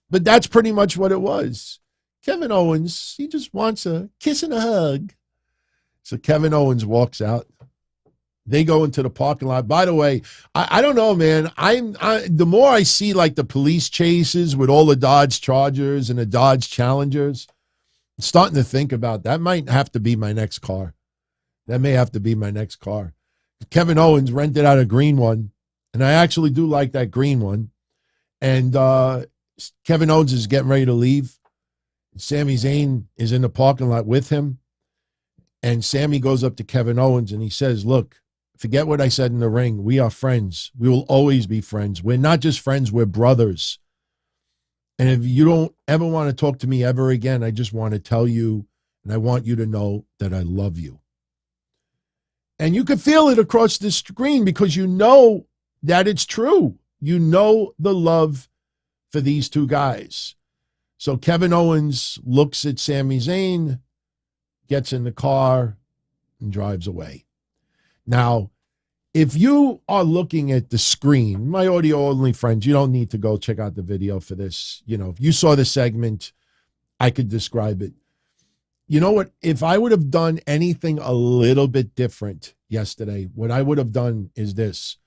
But that's pretty much what it was. Kevin Owens, he just wants a kiss and a hug. So Kevin Owens walks out. They go into the parking lot. By the way, I don't know, man. The more I see like the police chases with all the Dodge Chargers and the Dodge Challengers, I'm starting to think about that might have to be my next car. That may have to be my next car. Kevin Owens rented out a green one, and I actually do like that green one. And Kevin Owens is getting ready to leave. Sami Zayn is in the parking lot with him. And Sami goes up to Kevin Owens and he says, look, forget what I said in the ring. We are friends. We will always be friends. We're not just friends, we're brothers. And if you don't ever want to talk to me ever again, I just want to tell you, and I want you to know that I love you. And you can feel it across the screen because you know that it's true. You know the love for these two guys. So Kevin Owens looks at Sami Zayn, gets in the car, and drives away. Now, if you are looking at the screen, my audio-only friends, you don't need to go check out the video for this. You know, if you saw the segment, I could describe it. You know what? If I would have done anything a little bit different yesterday, what I would have done is this.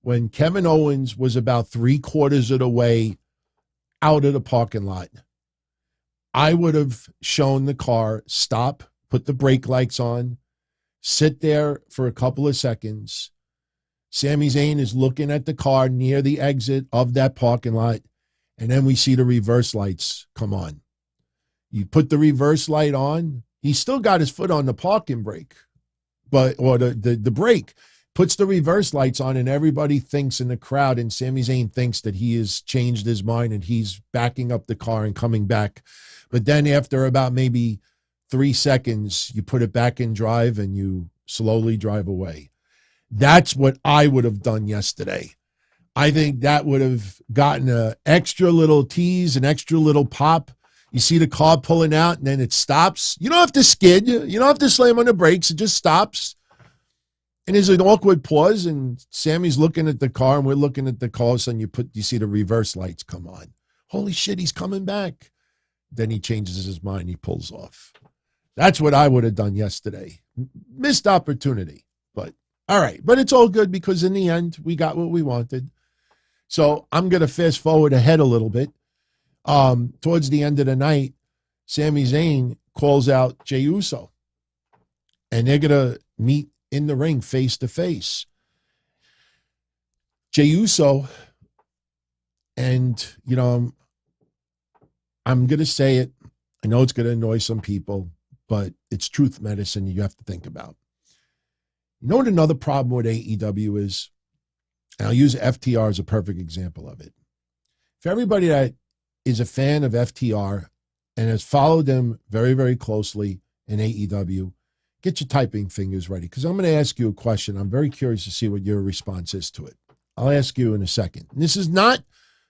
When Kevin Owens was about 3/4 of the way out of the parking lot, I would have shown the car stop, put the brake lights on, sit there for a couple of seconds. Sami Zayn is looking at the car near the exit of that parking lot, and then we see the reverse lights come on. You put the reverse light on, he's still got his foot on the parking brake, or the brake, puts the reverse lights on, and everybody thinks in the crowd, and Sami Zayn thinks that he has changed his mind and he's backing up the car and coming back. But then after about maybe 3 seconds, you put it back in drive and you slowly drive away. That's what I would have done yesterday. I think that would have gotten an extra little tease, an extra little pop. You see the car pulling out and then it stops. You don't have to skid. You don't have to slam on the brakes. It just stops. And there's an awkward pause and Sammy's looking at the car and we're looking at the car. So you see the reverse lights come on. Holy shit, he's coming back. Then he changes his mind. He pulls off. That's what I would have done yesterday. Missed opportunity, but all right. But it's all good because in the end, we got what we wanted. So I'm going to fast forward ahead a little bit. Towards the end of the night, Sami Zayn calls out Jey Uso. And they're going to meet in the ring face to face. Jey Uso, and, you know, I'm going to say it. I know it's going to annoy some people, but it's truth medicine you have to think about. You know what another problem with AEW is? And I'll use FTR as a perfect example of it. For everybody that is a fan of FTR and has followed them very, very closely in AEW, get your typing fingers ready because I'm going to ask you a question. I'm very curious to see what your response is to it. I'll ask you in a second. And this is not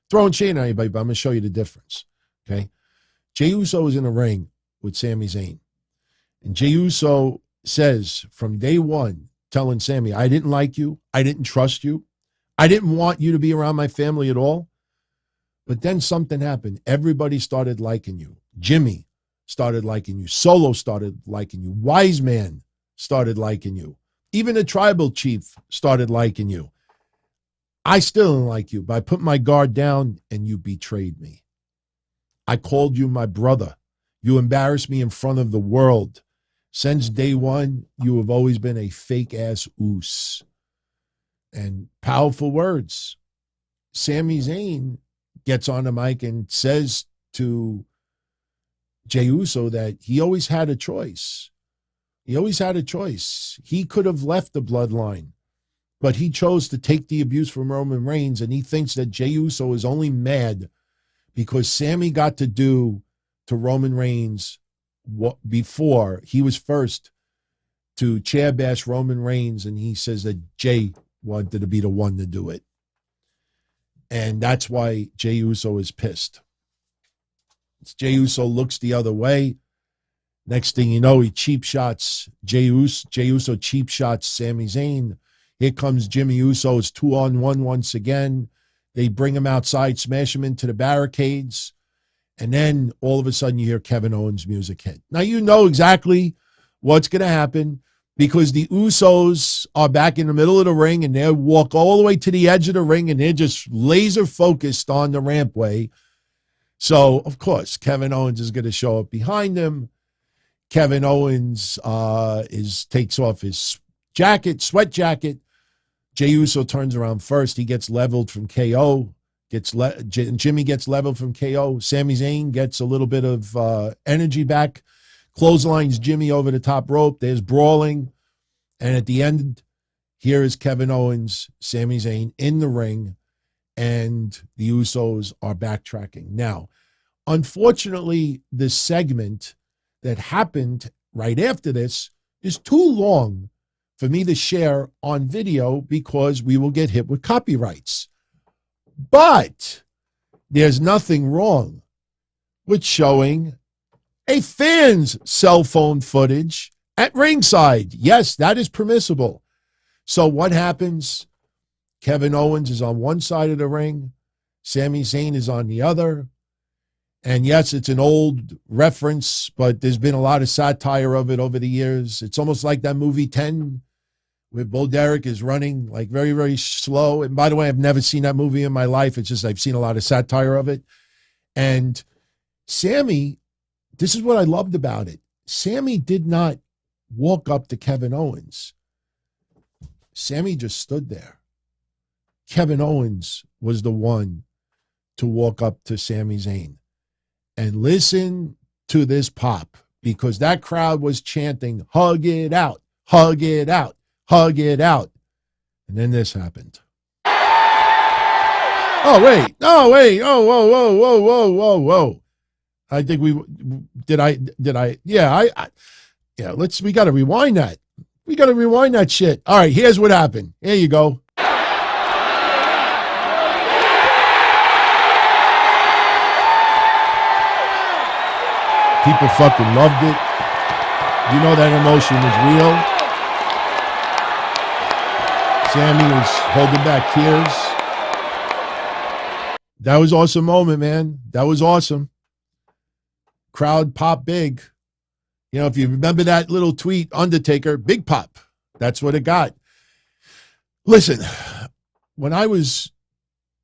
throwing shade on anybody, but I'm going to show you the difference. Okay? Jey Uso is in a ring with Sami Zayn. And Jey Uso says from day one, telling Sami, I didn't like you. I didn't trust you. I didn't want you to be around my family at all. But then something happened. Everybody started liking you. Jimmy started liking you. Solo started liking you. Wise Man started liking you. Even the tribal chief started liking you. I still didn't like you, but I put my guard down and you betrayed me. I called you my brother. You embarrassed me in front of the world. Since day one, you have always been a fake-ass oos. And powerful words. Sami Zayn gets on the mic and says to Jey Uso that he always had a choice. He always had a choice. He could have left the bloodline, but he chose to take the abuse from Roman Reigns, and he thinks that Jey Uso is only mad because Sami got to do to Roman Reigns what before he was first to chair bash Roman Reigns, and he says that Jey wanted to be the one to do it. And that's why Jey Uso is pissed. Jey Uso looks the other way. Next thing you know, he cheap shots Jey Uso. Jey Uso cheap shots Sami Zayn. Here comes Jimmy Uso. It's 2-on-1 once again. They bring him outside, smash him into the barricades. And then all of a sudden you hear Kevin Owens' music hit. Now you know exactly what's going to happen because the Usos are back in the middle of the ring and they walk all the way to the edge of the ring and they're just laser focused on the rampway. So, of course, Kevin Owens is going to show up behind him. Kevin Owens takes off his sweat jacket. Jey Uso turns around first. He gets leveled from KO. Jimmy gets leveled from KO. Sami Zayn gets a little bit of energy back, clotheslines Jimmy over the top rope. There's brawling. And at the end, here is Kevin Owens, Sami Zayn in the ring, and the Usos are backtracking. Now, unfortunately, the segment that happened right after this is too long for me to share on video because we will get hit with copyrights. But there's nothing wrong with showing a fan's cell phone footage at ringside. Yes, that is permissible. So what happens? Kevin Owens is on one side of the ring. Sami Zayn is on the other. And yes, it's an old reference, but there's been a lot of satire of it over the years. It's almost like that movie 10, where Bo Derek is running like very, very slow. And by the way, I've never seen that movie in my life. It's just I've seen a lot of satire of it. And Sami, this is what I loved about it. Sami did not walk up to Kevin Owens. Sami just stood there. Kevin Owens was the one to walk up to Sami Zayn. And listen to this pop, because that crowd was chanting, hug it out, hug it out, hug it out. And then this happened. Oh, wait. Oh, wait. Oh, whoa, whoa, whoa, whoa, whoa, whoa. I think we got to rewind that. We got to rewind that shit. All right, here's what happened. Here you go. People fucking loved it. You know that emotion was real. Sami was holding back tears. That was an awesome moment, man. That was awesome. Crowd pop big. You know, if you remember that little tweet, Undertaker, big pop. That's what it got. Listen, when I was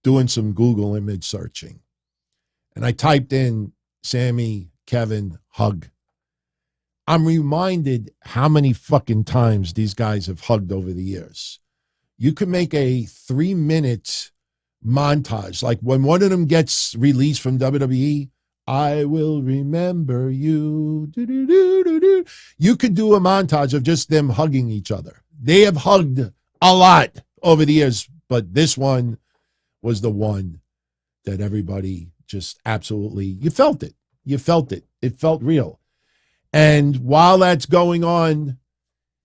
doing some Google image searching and I typed in Sami, Kevin, hug, I'm reminded how many fucking times these guys have hugged over the years. You could make a 3-minute montage. Like when one of them gets released from WWE, I will remember you. Do-do-do-do-do. You could do a montage of just them hugging each other. They have hugged a lot over the years, but this one was the one that everybody just absolutely, you felt it. You felt it. It felt real. And while that's going on,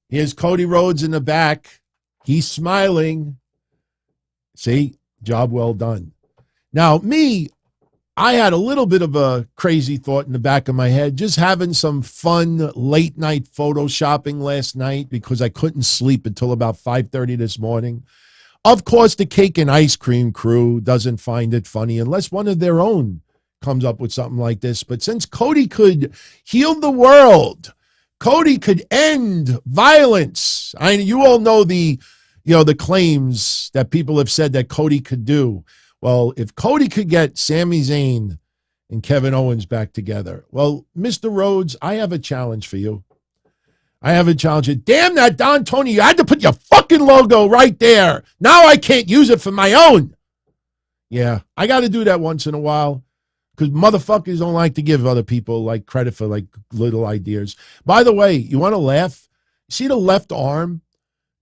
here's Cody Rhodes in the back. He's smiling. See, job well done. Now, me, I had a little bit of a crazy thought in the back of my head, just having some fun late night photoshopping last night because I couldn't sleep until about 5:30 this morning. Of course, the cake and ice cream crew doesn't find it funny unless one of their own comes up with something like this. But since Cody could heal the world, Cody could end violence. You all know the claims that people have said that Cody could do. Well, if Cody could get Sami Zayn and Kevin Owens back together, well, Mr. Rhodes, I have a challenge for you. I have a challenge. Damn that Don Tony, you had to put your fucking logo right there. Now I can't use it for my own. Yeah, I got to do that once in a while because motherfuckers don't like to give other people like credit for like little ideas. By the way, you want to laugh? See the left arm?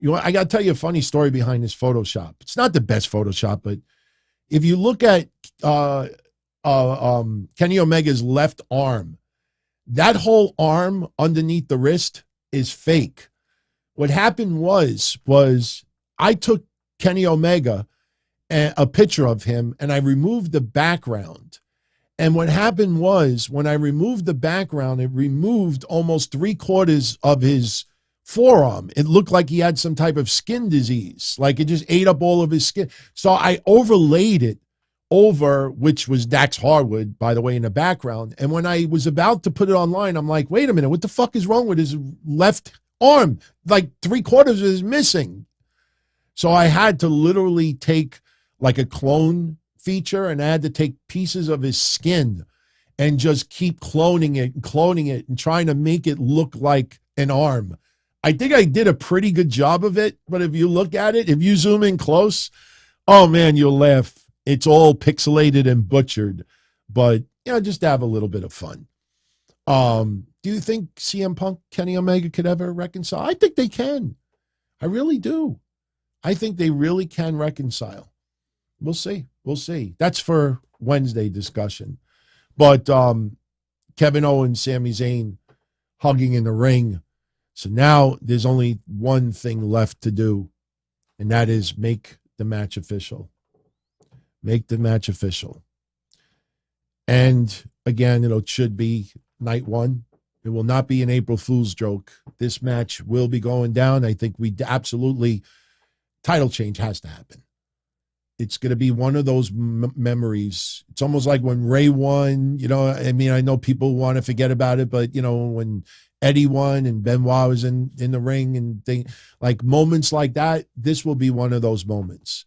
I got to tell you a funny story behind this Photoshop. It's not the best Photoshop, but if you look at Kenny Omega's left arm, that whole arm underneath the wrist is fake. What happened was I took Kenny Omega, a picture of him, and I removed the background. And what happened was when I removed the background, it removed almost 3/4 of his forearm. It looked like he had some type of skin disease, like it just ate up all of his skin. So I overlaid it over, which was Dax Harwood, by the way, in the background. And when I was about to put it online, I'm like, wait a minute, what the fuck is wrong with his left arm? Like 3/4 is missing. So I had to literally take like a clone feature and I had to take pieces of his skin and just keep cloning it and trying to make it look like an arm. I think I did a pretty good job of it, but if you look at it, if you zoom in close, oh man, you'll laugh. It's all pixelated and butchered, but just to have a little bit of fun. Do you think CM Punk, Kenny Omega could ever reconcile? I think they can. I really do. I think they really can reconcile. We'll see. We'll see. That's for Wednesday discussion. But Kevin Owens, Sami Zayn hugging in the ring. So now there's only one thing left to do, and that is make the match official. Make the match official. And again, it should be night one. It will not be an April Fool's joke. This match will be going down. I think title change has to happen. It's going to be one of those memories. It's almost like when Ray won, I know people want to forget about it, but, when Eddie won and Benoit was in the ring and like moments like that, this will be one of those moments.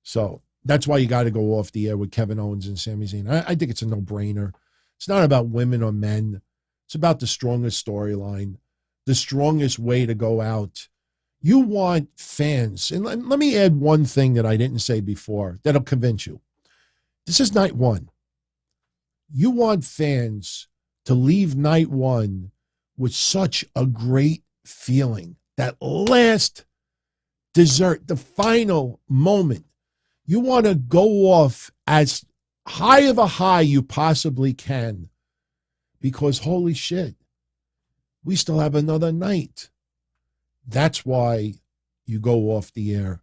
So that's why you got to go off the air with Kevin Owens and Sami Zayn. I think it's a no-brainer. It's not about women or men. It's about the strongest storyline, the strongest way to go out. You want fans, and let me add one thing that I didn't say before that'll convince you. This is night one. You want fans to leave night one with such a great feeling. That last dessert, the final moment. You want to go off as high of a high you possibly can, because holy shit, we still have another night. That's why you go off the air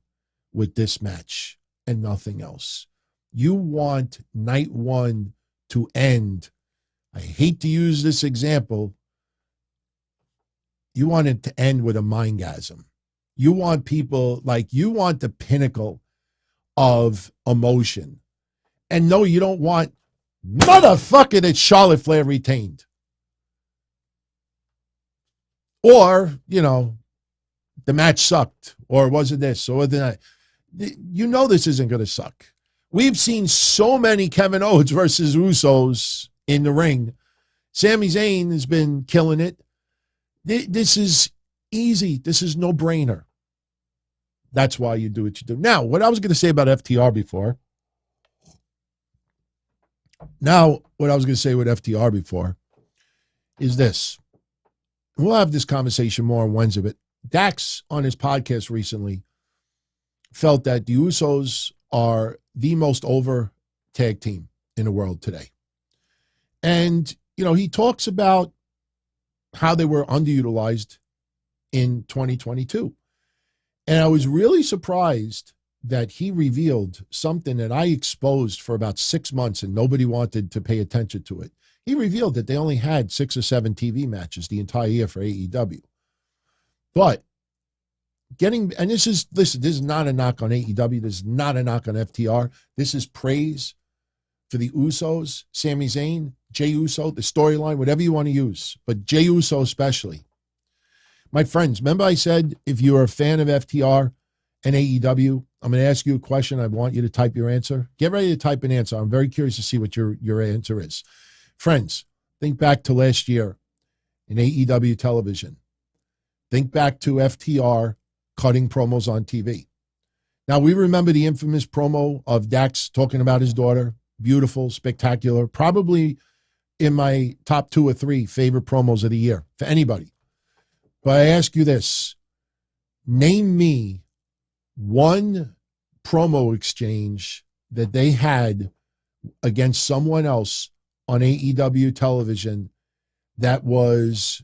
with this match and nothing else. You want night one to end. I hate to use this example. You want it to end with a mindgasm. You want people, you want the pinnacle of emotion. And no, you don't want motherfucker that Charlotte Flair retained. Or, the match sucked, or was it this, or that? This isn't going to suck. We've seen so many Kevin Owens versus Usos in the ring. Sami Zayn has been killing it. This is easy. This is no-brainer. That's why you do what you do. Now, what I was going to say about FTR before. Now, what I was going to say with FTR before is this. We'll have this conversation more on Wednesday, but Dax on his podcast recently felt that the Usos are the most over tag team in the world today. And, he talks about how they were underutilized in 2022. And I was really surprised that he revealed something that I exposed for about 6 months and nobody wanted to pay attention to it. He revealed that they only had 6 or 7 TV matches the entire year for AEW. But this is not a knock on AEW. This is not a knock on FTR. This is praise for the Usos, Sami Zayn, Jey Uso, the storyline, whatever you want to use, but Jey Uso especially. My friends, remember I said if you're a fan of FTR and AEW, I'm going to ask you a question. I want you to type your answer. Get ready to type an answer. I'm very curious to see what your answer is. Friends, think back to last year in AEW television. Think back to FTR cutting promos on TV. Now, we remember the infamous promo of Dax talking about his daughter. Beautiful, spectacular, probably in my top 2 or 3 favorite promos of the year for anybody. But I ask you this. Name me one promo exchange that they had against someone else on AEW television that was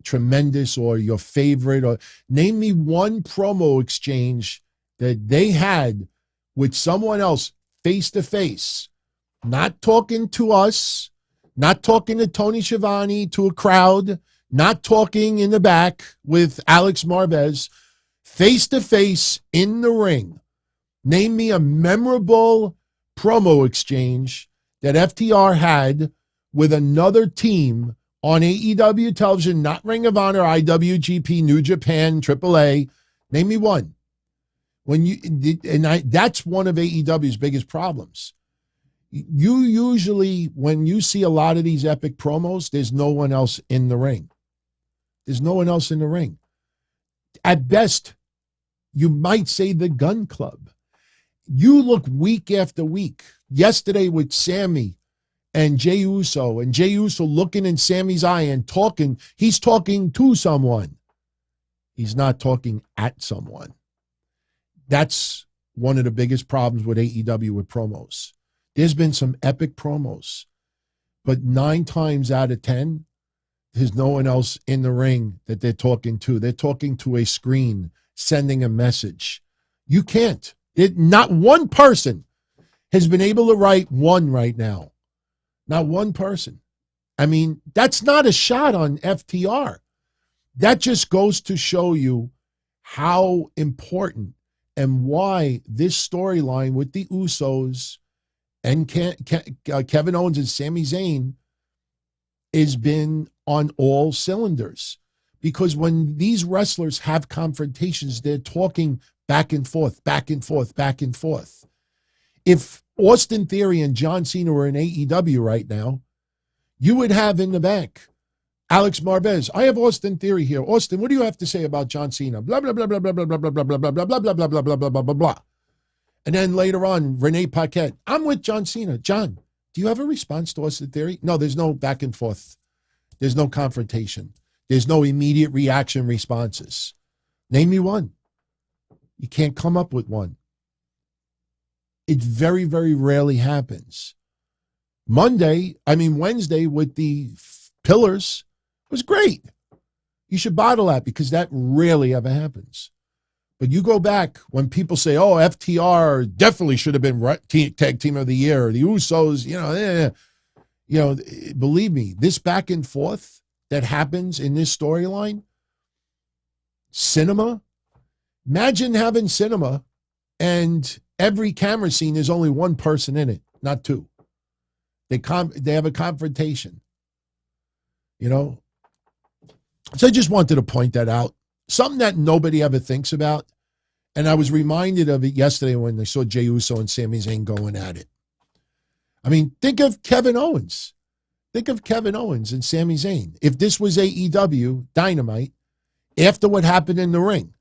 tremendous or your favorite, or name me one promo exchange that they had with someone else face to face, not talking to us, not talking to Tony Schiavone to a crowd, not talking in the back with Alex Marvez, face to face in the ring. Name me a memorable promo exchange that FTR had with another team on AEW television, not Ring of Honor, IWGP, New Japan, AAA. Name me one. That's one of AEW's biggest problems. You usually, when you see a lot of these epic promos, there's no one else in the ring. There's no one else in the ring. At best, you might say the Gun Club. You look week after week. Yesterday with Sammy and Jey Uso, and Jey Uso looking in Sami's eye and talking. He's talking to someone. He's not talking at someone. That's one of the biggest problems with AEW with promos. There's been some epic promos, but 9 times out of 10, there's no one else in the ring that they're talking to. They're talking to a screen, sending a message. You can't. Not one person has been able to write one right now. Not one person. I mean, that's not a shot on FTR. That just goes to show you how important and why this storyline with the Usos and Kevin Owens and Sami Zayn has been on all cylinders. Because when these wrestlers have confrontations, they're talking back and forth, back and forth, back and forth. If Austin Theory and John Cena were in AEW right now, you would have in the back Alex Marvez. I have Austin Theory here. Austin, what do you have to say about John Cena? Blah, blah, blah, blah, blah, blah, blah, blah, blah, blah, blah, blah, blah, blah, blah, blah, blah, blah, blah, blah. And then later on, Renee Paquette. I'm with John Cena. John, do you have a response to Austin Theory? No, there's no back and forth. There's no confrontation. There's no immediate reaction responses. Name me one. You can't come up with one. It very, very rarely happens. Wednesday with the Pillars was great. You should bottle that because that rarely ever happens. But you go back when people say, oh, FTR definitely should have been tag team of the year, or the Usos, believe me, this back and forth that happens in this storyline, cinema, imagine having cinema and every camera scene, there's only one person in it, not two. They have a confrontation, So I just wanted to point that out. Something that nobody ever thinks about. And I was reminded of it yesterday when I saw Jey Uso and Sami Zayn going at it. I mean, think of Kevin Owens. Think of Kevin Owens and Sami Zayn. If this was AEW Dynamite, after what happened in the ring,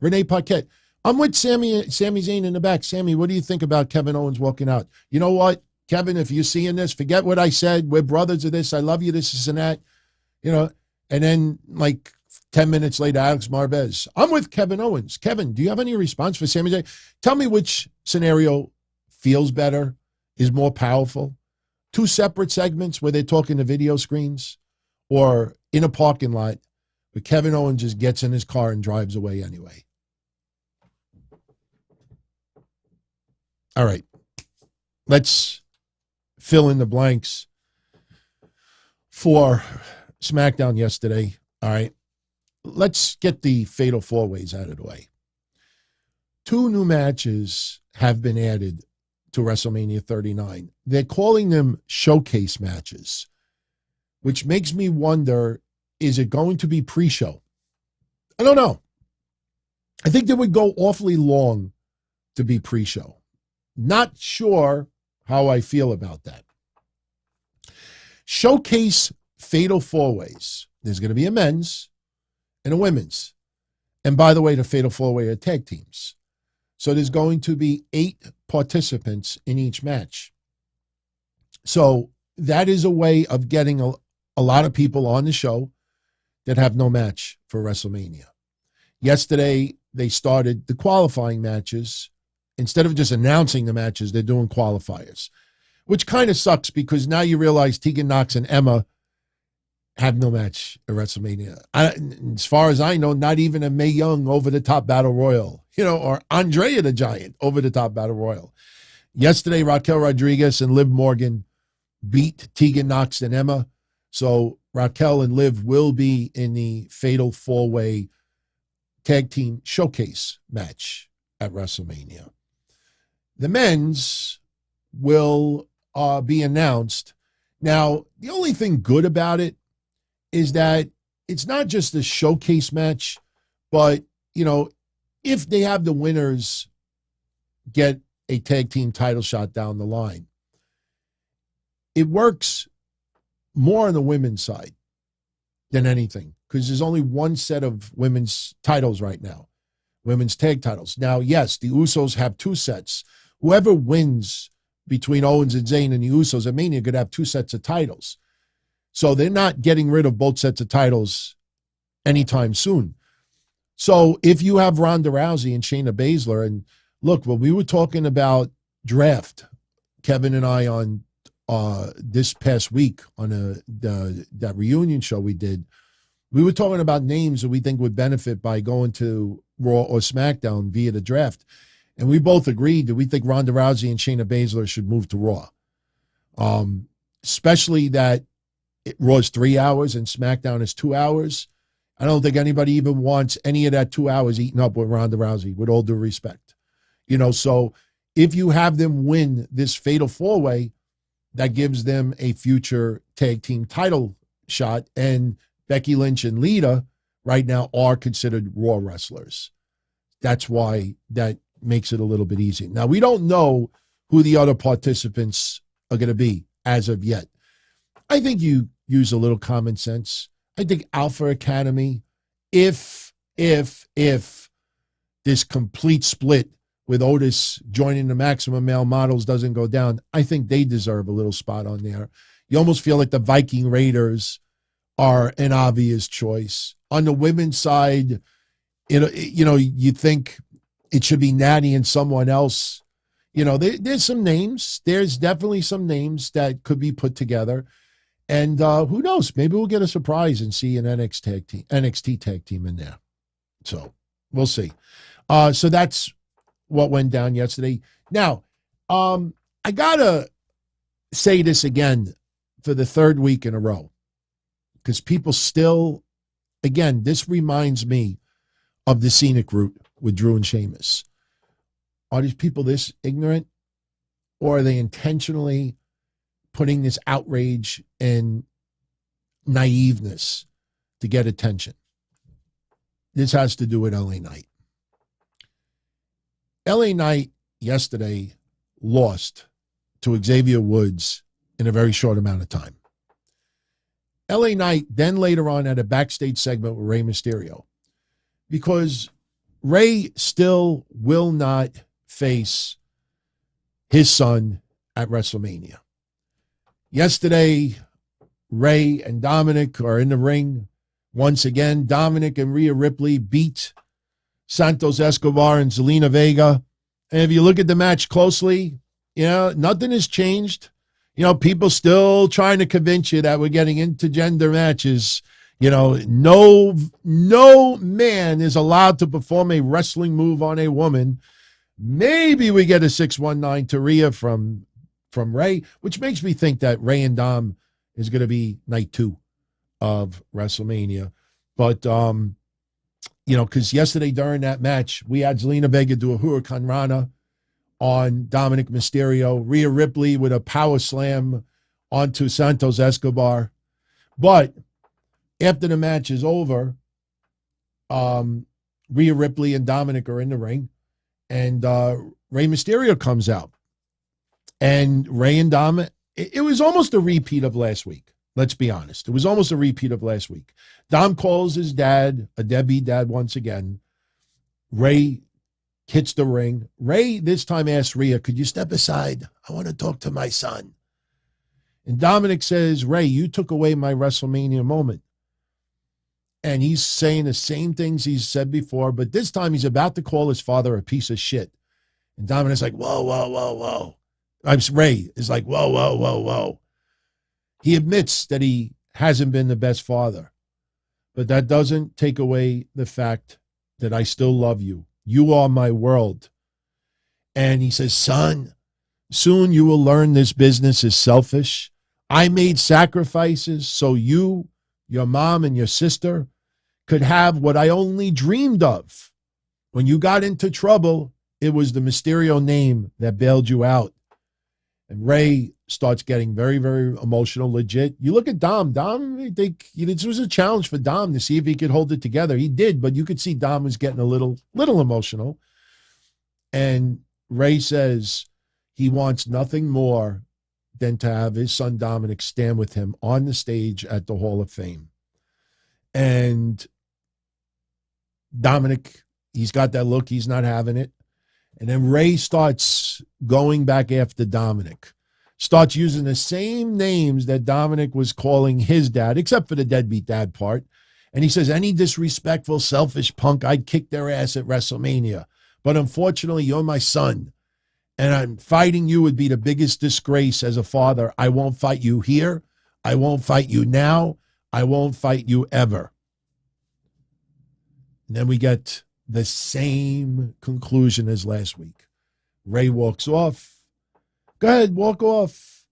Renee Paquette, I'm with Sami Zayn in the back. Sammy, what do you think about Kevin Owens walking out? You know what, Kevin, if you're seeing this, forget what I said. We're brothers of this. I love you, this and that. And then 10 minutes later, Alex Marvez, I'm with Kevin Owens. Kevin, do you have any response for Sami Zayn? Tell me which scenario feels better, is more powerful. 2 separate segments where they're talking to video screens, or in a parking lot where Kevin Owens just gets in his car and drives away anyway. All right. Let's fill in the blanks for SmackDown yesterday. All right. Let's get the Fatal 4-Ways out of the way. 2 new matches have been added to WrestleMania 39. They're calling them showcase matches, which makes me wonder, is it going to be pre-show? I don't know. I think they would go awfully long to be pre-show. Not sure how I feel about that. Showcase Fatal 4-Ways. There's going to be a men's and a women's. And by the way, the Fatal 4-Way are tag teams. So there's going to be 8 participants in each match. So that is a way of getting a lot of people on the show that have no match for WrestleMania. Yesterday, they started the qualifying matches. Instead of just announcing the matches, they're doing qualifiers, which kind of sucks because now you realize Tegan Nox and Emma have no match at WrestleMania. As far as I know, not even a Mae Young over-the-top battle royal, or Andrea the Giant over-the-top battle royal. Yesterday, Raquel Rodriguez and Liv Morgan beat Tegan Nox and Emma. So Raquel and Liv will be in the Fatal 4-Way tag team showcase match at WrestleMania. The men's will be announced. Now, the only thing good about it is that it's not just a showcase match, but, if they have the winners get a tag team title shot down the line, it works more on the women's side than anything because there's only one set of women's titles right now, women's tag titles. Now, yes, the Usos have 2 sets. Whoever wins between Owens and Zayn and the Usos at Mania could have 2 sets of titles. So they're not getting rid of both sets of titles anytime soon. So if you have Ronda Rousey and Shayna Baszler, and look, when we were talking about draft, Kevin and I on this past week on that reunion show we did, we were talking about names that we think would benefit by going to Raw or SmackDown via the draft. And we both agreed that we think Ronda Rousey and Shayna Baszler should move to Raw. Especially that Raw is 3 hours and SmackDown is 2 hours. I don't think anybody even wants any of that 2 hours eaten up with Ronda Rousey, with all due respect. So if you have them win this fatal 4-way, that gives them a future tag team title shot. And Becky Lynch and Lita right now are considered Raw wrestlers. That's why that makes it a little bit easier. Now, we don't know who the other participants are going to be as of yet. I think you use a little common sense. I think Alpha Academy, if this complete split with Otis joining the Maximum Male Models doesn't go down, I think they deserve a little spot on there. You almost feel like the Viking Raiders are an obvious choice. On the women's side, you think it should be Natty and someone else. There's some names. There's definitely some names that could be put together. And who knows? Maybe we'll get a surprise and see an NXT tag team in there. So we'll see. So that's what went down yesterday. Now, I got to say this again for the 3rd week in a row, because people still, again, this reminds me of the scenic route with Drew and Sheamus. Are these people this ignorant, or are they intentionally putting this outrage and naiveness to get attention? This has to do with LA Knight. LA Knight yesterday lost to Xavier Woods in a very short amount of time. LA Knight then later on had a backstage segment with Rey Mysterio, because Rey still will not face his son at WrestleMania. Yesterday, Rey and Dominic are in the ring once again. Dominic and Rhea Ripley beat Santos Escobar and Zelina Vega. And if you look at the match closely, nothing has changed. People still trying to convince you that we're getting intergender matches. No man is allowed to perform a wrestling move on a woman. Maybe we get a 619 to Rhea from Rey, which makes me think that Rey and Dom is going to be night 2 of WrestleMania. But, because yesterday during that match, we had Zelina Vega do a Huracan Rana on Dominic Mysterio, Rhea Ripley with a power slam onto Santos Escobar. But after the match is over, Rhea Ripley and Dominic are in the ring, and Rey Mysterio comes out. And Rey and Dom, it was almost a repeat of last week. Let's be honest. It was almost a repeat of last week. Dom calls his dad a deadbeat dad once again. Rey hits the ring. Rey this time asks Rhea, could you step aside? I want to talk to my son. And Dominic says, Rey, you took away my WrestleMania moment. And he's saying the same things he's said before, but this time he's about to call his father a piece of shit. And Dominic's like, whoa, whoa, whoa, whoa. Rey is like, whoa, whoa, whoa, whoa. He admits that he hasn't been the best father, but that doesn't take away the fact that I still love you. You are my world. And he says, son, soon you will learn this business is selfish. I made sacrifices so you, your mom, and your sister could have what I only dreamed of. When you got into trouble, it was the Mysterio name that bailed you out. And Rey starts getting very, very emotional, legit. You look at Dom. I think this was a challenge for Dom to see if he could hold it together. He did, but you could see Dom was getting a little emotional. And Rey says he wants nothing more than to have his son Dominic stand with him on the stage at the Hall of Fame. And Dominic, he's got that look. He's not having it. And then Ray starts going back after Dominic. Starts using the same names that Dominic was calling his dad, except for the deadbeat dad part. And he says, any disrespectful, selfish punk, I'd kick their ass at WrestleMania. But unfortunately, you're my son. And I'm fighting you would be the biggest disgrace as a father. I won't fight you here. I won't fight you now. I won't fight you ever. And then we get the same conclusion as last week. Ray walks off. Go ahead, walk off.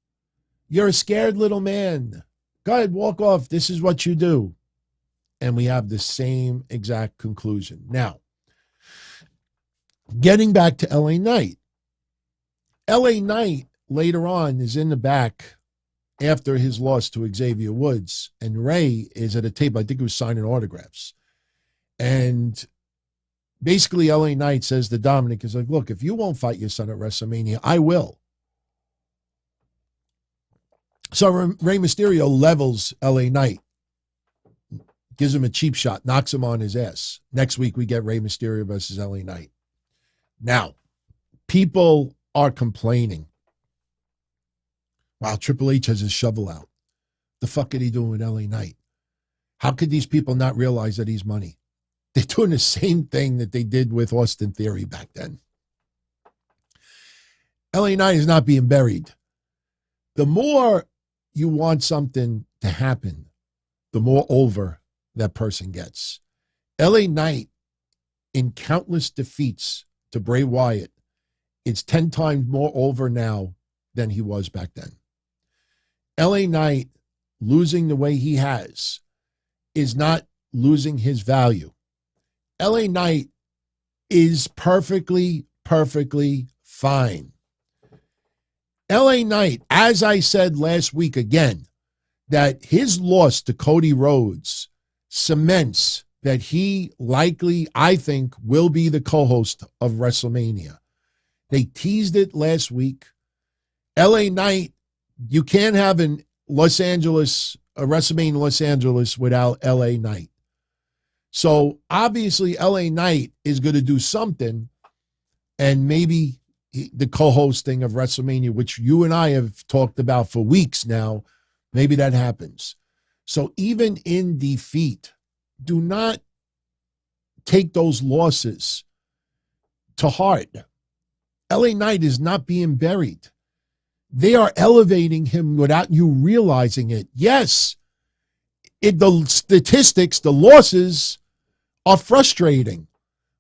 You're a scared little man. Go ahead, walk off. This is what you do. And we have the same exact conclusion. Now, getting back to LA Knight. LA Knight later on is in the back after his loss to Xavier Woods, and Ray is at a table. I think he was signing autographs. And basically LA Knight says to Dominic, is like, look, if you won't fight your son at WrestleMania, I will. So Rey Mysterio levels LA Knight, gives him a cheap shot, knocks him on his ass. Next week, we get Rey Mysterio versus LA Knight. Now, people are complaining. Wow, Triple H has his shovel out. The fuck are he doing with LA Knight? How could these people not realize that he's money? They're doing the same thing that they did with Austin Theory back then. LA Knight is not being buried. The more you want something to happen, the more over that person gets. LA Knight, in countless defeats to Bray Wyatt, it's 10 times more over now than he was back then. LA Knight losing the way he has is not losing his value. LA Knight is perfectly fine. LA Knight, as I said last week again, that his loss to Cody Rhodes cements that he likely, I think, will be the co-host of WrestleMania. They teased it last week. LA Knight, you can't have a WrestleMania Los Angeles without LA Knight. So obviously LA Knight is going to do something, and maybe the co-hosting of WrestleMania, which you and I have talked about for weeks now, maybe that happens. So even in defeat, do not take those losses to heart. LA Knight is not being buried. They are elevating him without you realizing it. Yes, the statistics, the losses are frustrating,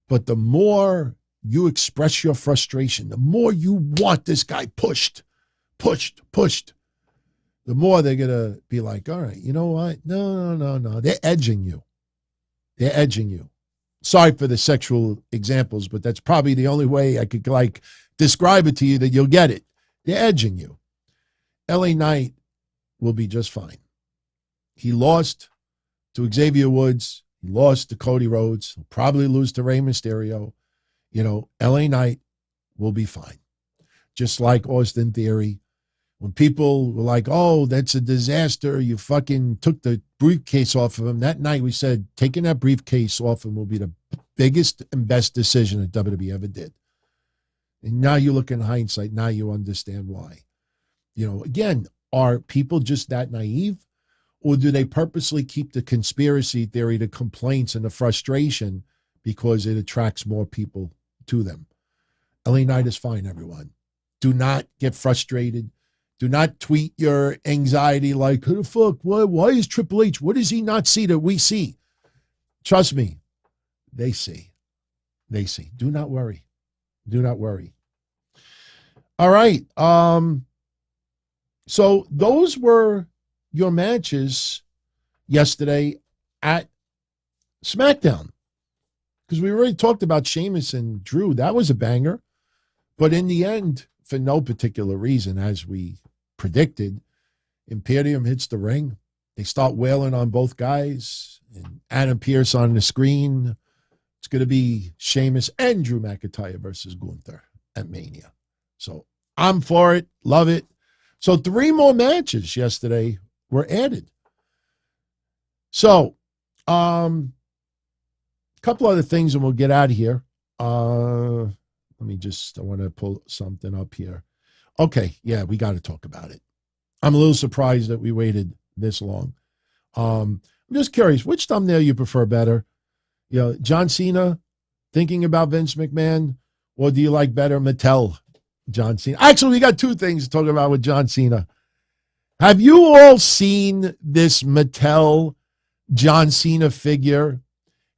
but the more you express your frustration, the more you want this guy pushed, the more they're going to be like, all right, you know what? No. They're edging you. They're edging you. Sorry for the sexual examples, but that's probably the only way I could describe it to you that you'll get it. They're edging you. LA Knight will be just fine. He lost to Xavier Woods. He lost to Cody Rhodes. He'll probably lose to Rey Mysterio. LA Knight will be fine. Just like Austin Theory. When people were like, oh, that's a disaster, you fucking took the briefcase off of him. That night we said, taking that briefcase off him will be the biggest and best decision that WWE ever did. And now you look in hindsight, now you understand why. Again, are people just that naive? Or do they purposely keep the conspiracy theory, the complaints, and the frustration because it attracts more people to them? LA Knight is fine, everyone. Do not get frustrated. Do not tweet your anxiety like, who the fuck? Why is Triple H? What does he not see that we see? Trust me, they see. They see. Do not worry. Do not worry. All right. So those were your matches yesterday at SmackDown. Because we already talked about Sheamus and Drew. That was a banger. But in the end, for no particular reason, as we predicted, Imperium hits the ring. They start wailing on both guys. And Adam Pearce on the screen. It's going to be Sheamus and Drew McIntyre versus Gunther at Mania. So I'm for it. Love it. So 3 more matches yesterday were added. So, a couple other things and we'll get out of here. Let me I want to pull something up here. Okay, yeah, we got to talk about it. I'm a little surprised that we waited this long. I'm just curious, which thumbnail you prefer better? John Cena thinking about Vince McMahon, or do you like better Mattel John Cena? Actually, we got two things to talk about with John Cena. Have you all seen this Mattel John Cena figure?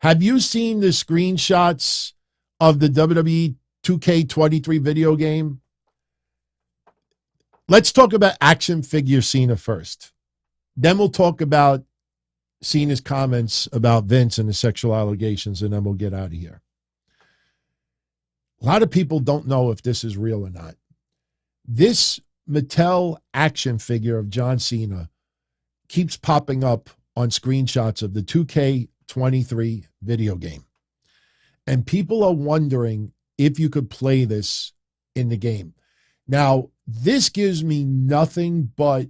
Have you seen the screenshots of the WWE 2K23 video game? Let's talk about Action Figure Cena first. Then we'll talk about Cena's comments about Vince and the sexual allegations, and then we'll get out of here. A lot of people don't know if this is real or not. This Mattel action figure of John Cena keeps popping up on screenshots of the 2K23 video game. And people are wondering if you could play this in the game. Now, this gives me nothing but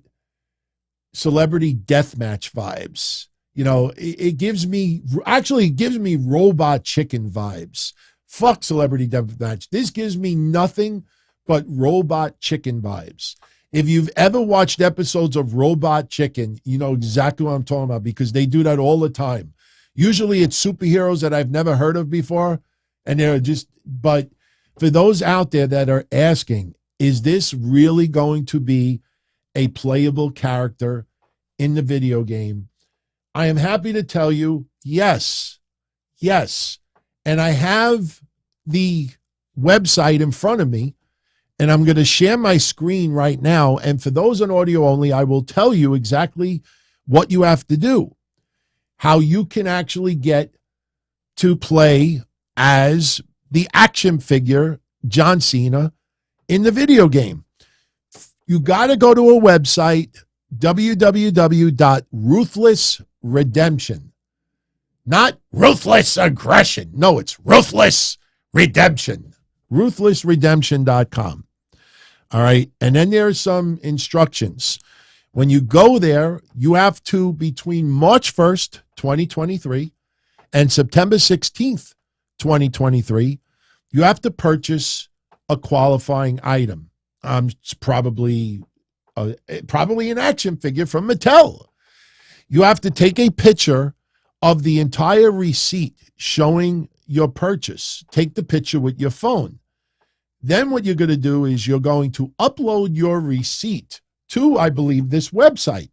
celebrity deathmatch vibes. It gives me robot chicken vibes. Fuck celebrity deathmatch. This gives me nothing but robot chicken vibes. If you've ever watched episodes of Robot Chicken, you know exactly what I'm talking about, because they do that all the time. Usually it's superheroes that I've never heard of before. But for those out there that are asking, is this really going to be a playable character in the video game? I am happy to tell you, yes. And I have the website in front of me, and I'm going to share my screen right now. And for those on audio only, I will tell you exactly what you have to do, how you can actually get to play as the action figure John Cena in the video game. You got to go to a website, www.ruthlessredemption. Not ruthless aggression. No, it's ruthless redemption. Ruthlessredemption.com. All right. And then there's some instructions. When you go there, you have to, between March 1st, 2023, and September 16th, 2023, you have to purchase a qualifying item. It's probably an action figure from Mattel. You have to take a picture of the entire receipt showing your purchase. Take the picture with your phone. Then what you're going to do is you're going to upload your receipt to, I believe, this website.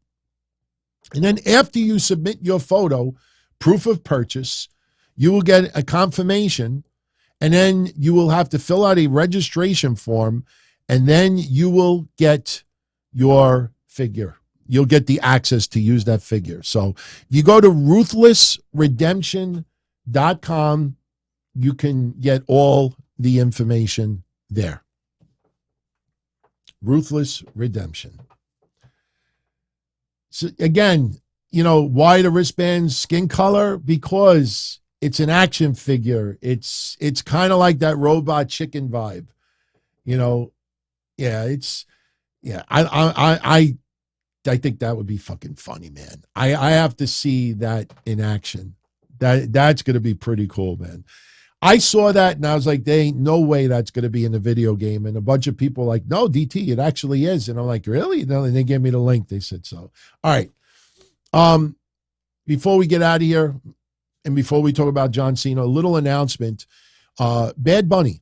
And then after you submit your photo, proof of purchase, you will get a confirmation, and then you will have to fill out a registration form, and then you will get your figure. You'll get the access to use that figure. So you go to ruthlessredemption.com, you can get all the information there. Ruthless Redemption. So again, why the wristband skin color? Because it's an action figure. It's kind of like that Robot Chicken vibe. I think that would be fucking funny, man. I have to see that in action. That's going to be pretty cool, man. I saw that and I was like, there ain't no way that's going to be in the video game. And a bunch of people were like, no, DT, it actually is. And I'm like, really? And they gave me the link. They said so. All right. Before we get out of here and before we talk about John Cena, a little announcement. Bad Bunny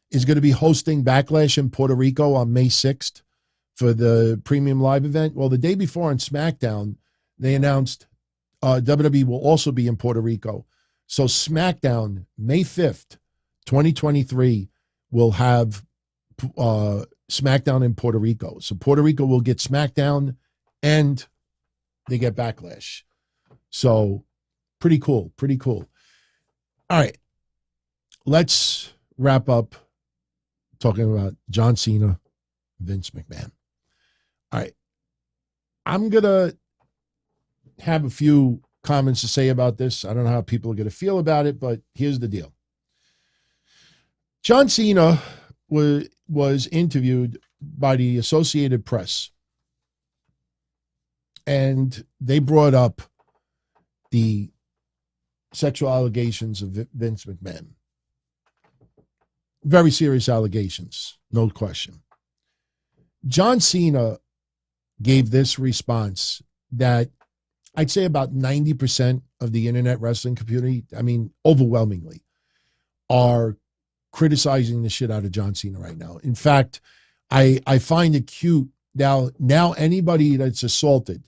is going to be hosting Backlash in Puerto Rico on May 6th for the premium live event. Well, the day before on SmackDown, they announced WWE will also be in Puerto Rico. So SmackDown, May 5th, 2023, will have SmackDown in Puerto Rico. So Puerto Rico will get SmackDown and they get Backlash. So pretty cool. All right. Let's wrap up talking about John Cena, Vince McMahon. All right. I'm going to have a few comments to say about this. I don't know how people are going to feel about it, but here's the deal. John Cena was interviewed by the Associated Press, and they brought up the sexual allegations of Vince McMahon. Very serious allegations, no question. John Cena gave this response that I'd say about 90% of the internet wrestling community, I mean, overwhelmingly, are criticizing the shit out of John Cena right now. In fact, I find it cute now anybody that's assaulted,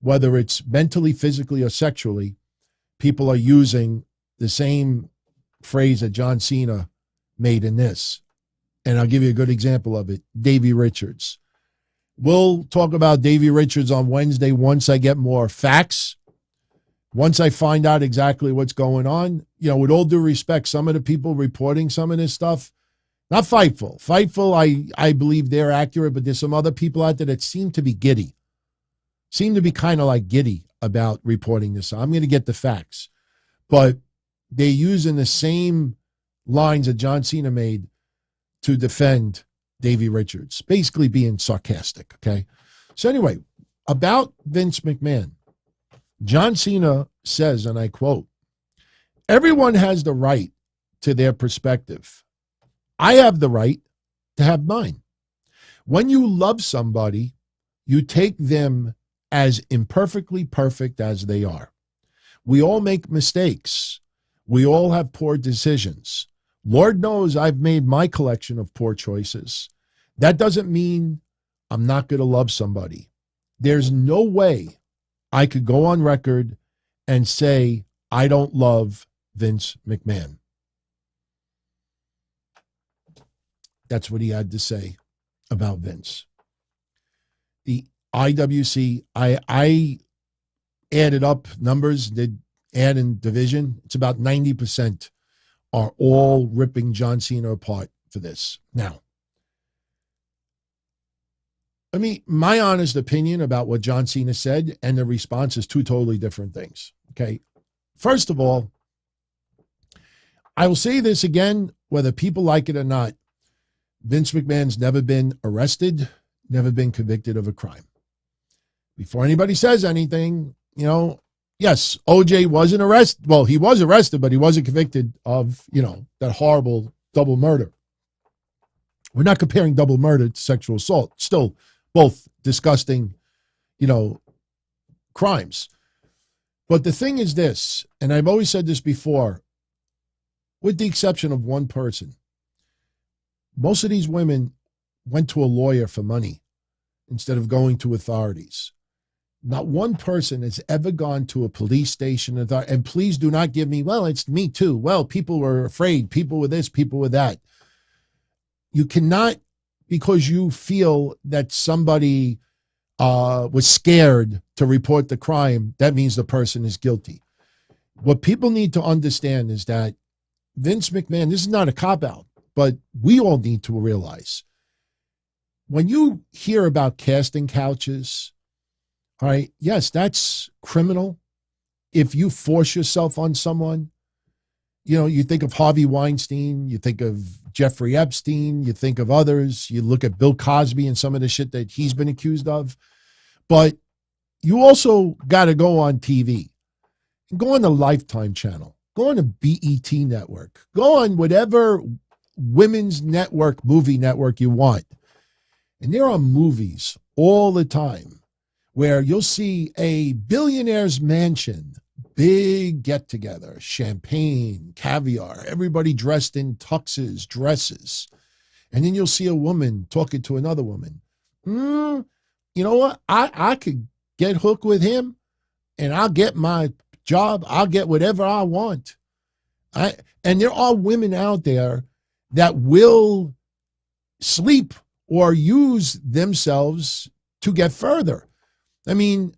whether it's mentally, physically, or sexually, people are using the same phrase that John Cena made in this. And I'll give you a good example of it. Davey Richards. We'll talk about Davey Richards on Wednesday once I get more facts. Once I find out exactly what's going on, with all due respect, some of the people reporting some of this stuff, not Fightful. Fightful, I believe they're accurate, but there's some other people out there that seem to be giddy. Seem to be kind of like giddy about reporting this. I'm going to get the facts. But they're using the same lines that John Cena made to defend Davey Richards, basically being sarcastic, okay? So anyway, about Vince McMahon, John Cena says, and I quote, "Everyone has the right to their perspective. I have the right to have mine. When you love somebody, you take them as imperfectly perfect as they are. We all make mistakes. We all have poor decisions. Lord knows I've made my collection of poor choices. That doesn't mean I'm not going to love somebody. There's no way I could go on record and say I don't love Vince McMahon." That's what he had to say about Vince. The IWC, I added up numbers, did add in division. It's about 90% are all ripping John Cena apart for this. Now, my honest opinion about what John Cena said and the response is two totally different things. Okay. First of all, I will say this again, whether people like it or not, Vince McMahon's never been arrested, never been convicted of a crime. Before anybody says anything, yes, OJ wasn't arrested. Well, he was arrested, but he wasn't convicted of, that horrible double murder. We're not comparing double murder to sexual assault. Still, both disgusting, crimes. But the thing is this, and I've always said this before, with the exception of one person, most of these women went to a lawyer for money instead of going to authorities. Not one person has ever gone to a police station, and please do not give me, well, it's me too. Well, people were afraid, people were this, people were that. You cannot, because you feel that somebody was scared to report the crime, that means the person is guilty. What people need to understand is that Vince McMahon, this is not a cop-out, but we all need to realize, when you hear about casting couches, all right, yes, that's criminal. If you force yourself on someone, you think of Harvey Weinstein, you think of Jeffrey Epstein, you think of others, you look at Bill Cosby and some of the shit that he's been accused of. But you also got to go on TV, go on the Lifetime channel, go on the BET network, go on whatever women's network, movie network you want. And there are movies all the time where you'll see a billionaire's mansion, big get-together, champagne, caviar, everybody dressed in tuxes, dresses. And then you'll see a woman talking to another woman. You know what? I could get hooked with him, and I'll get my job. I'll get whatever I want. And there are women out there that will sleep or use themselves to get further.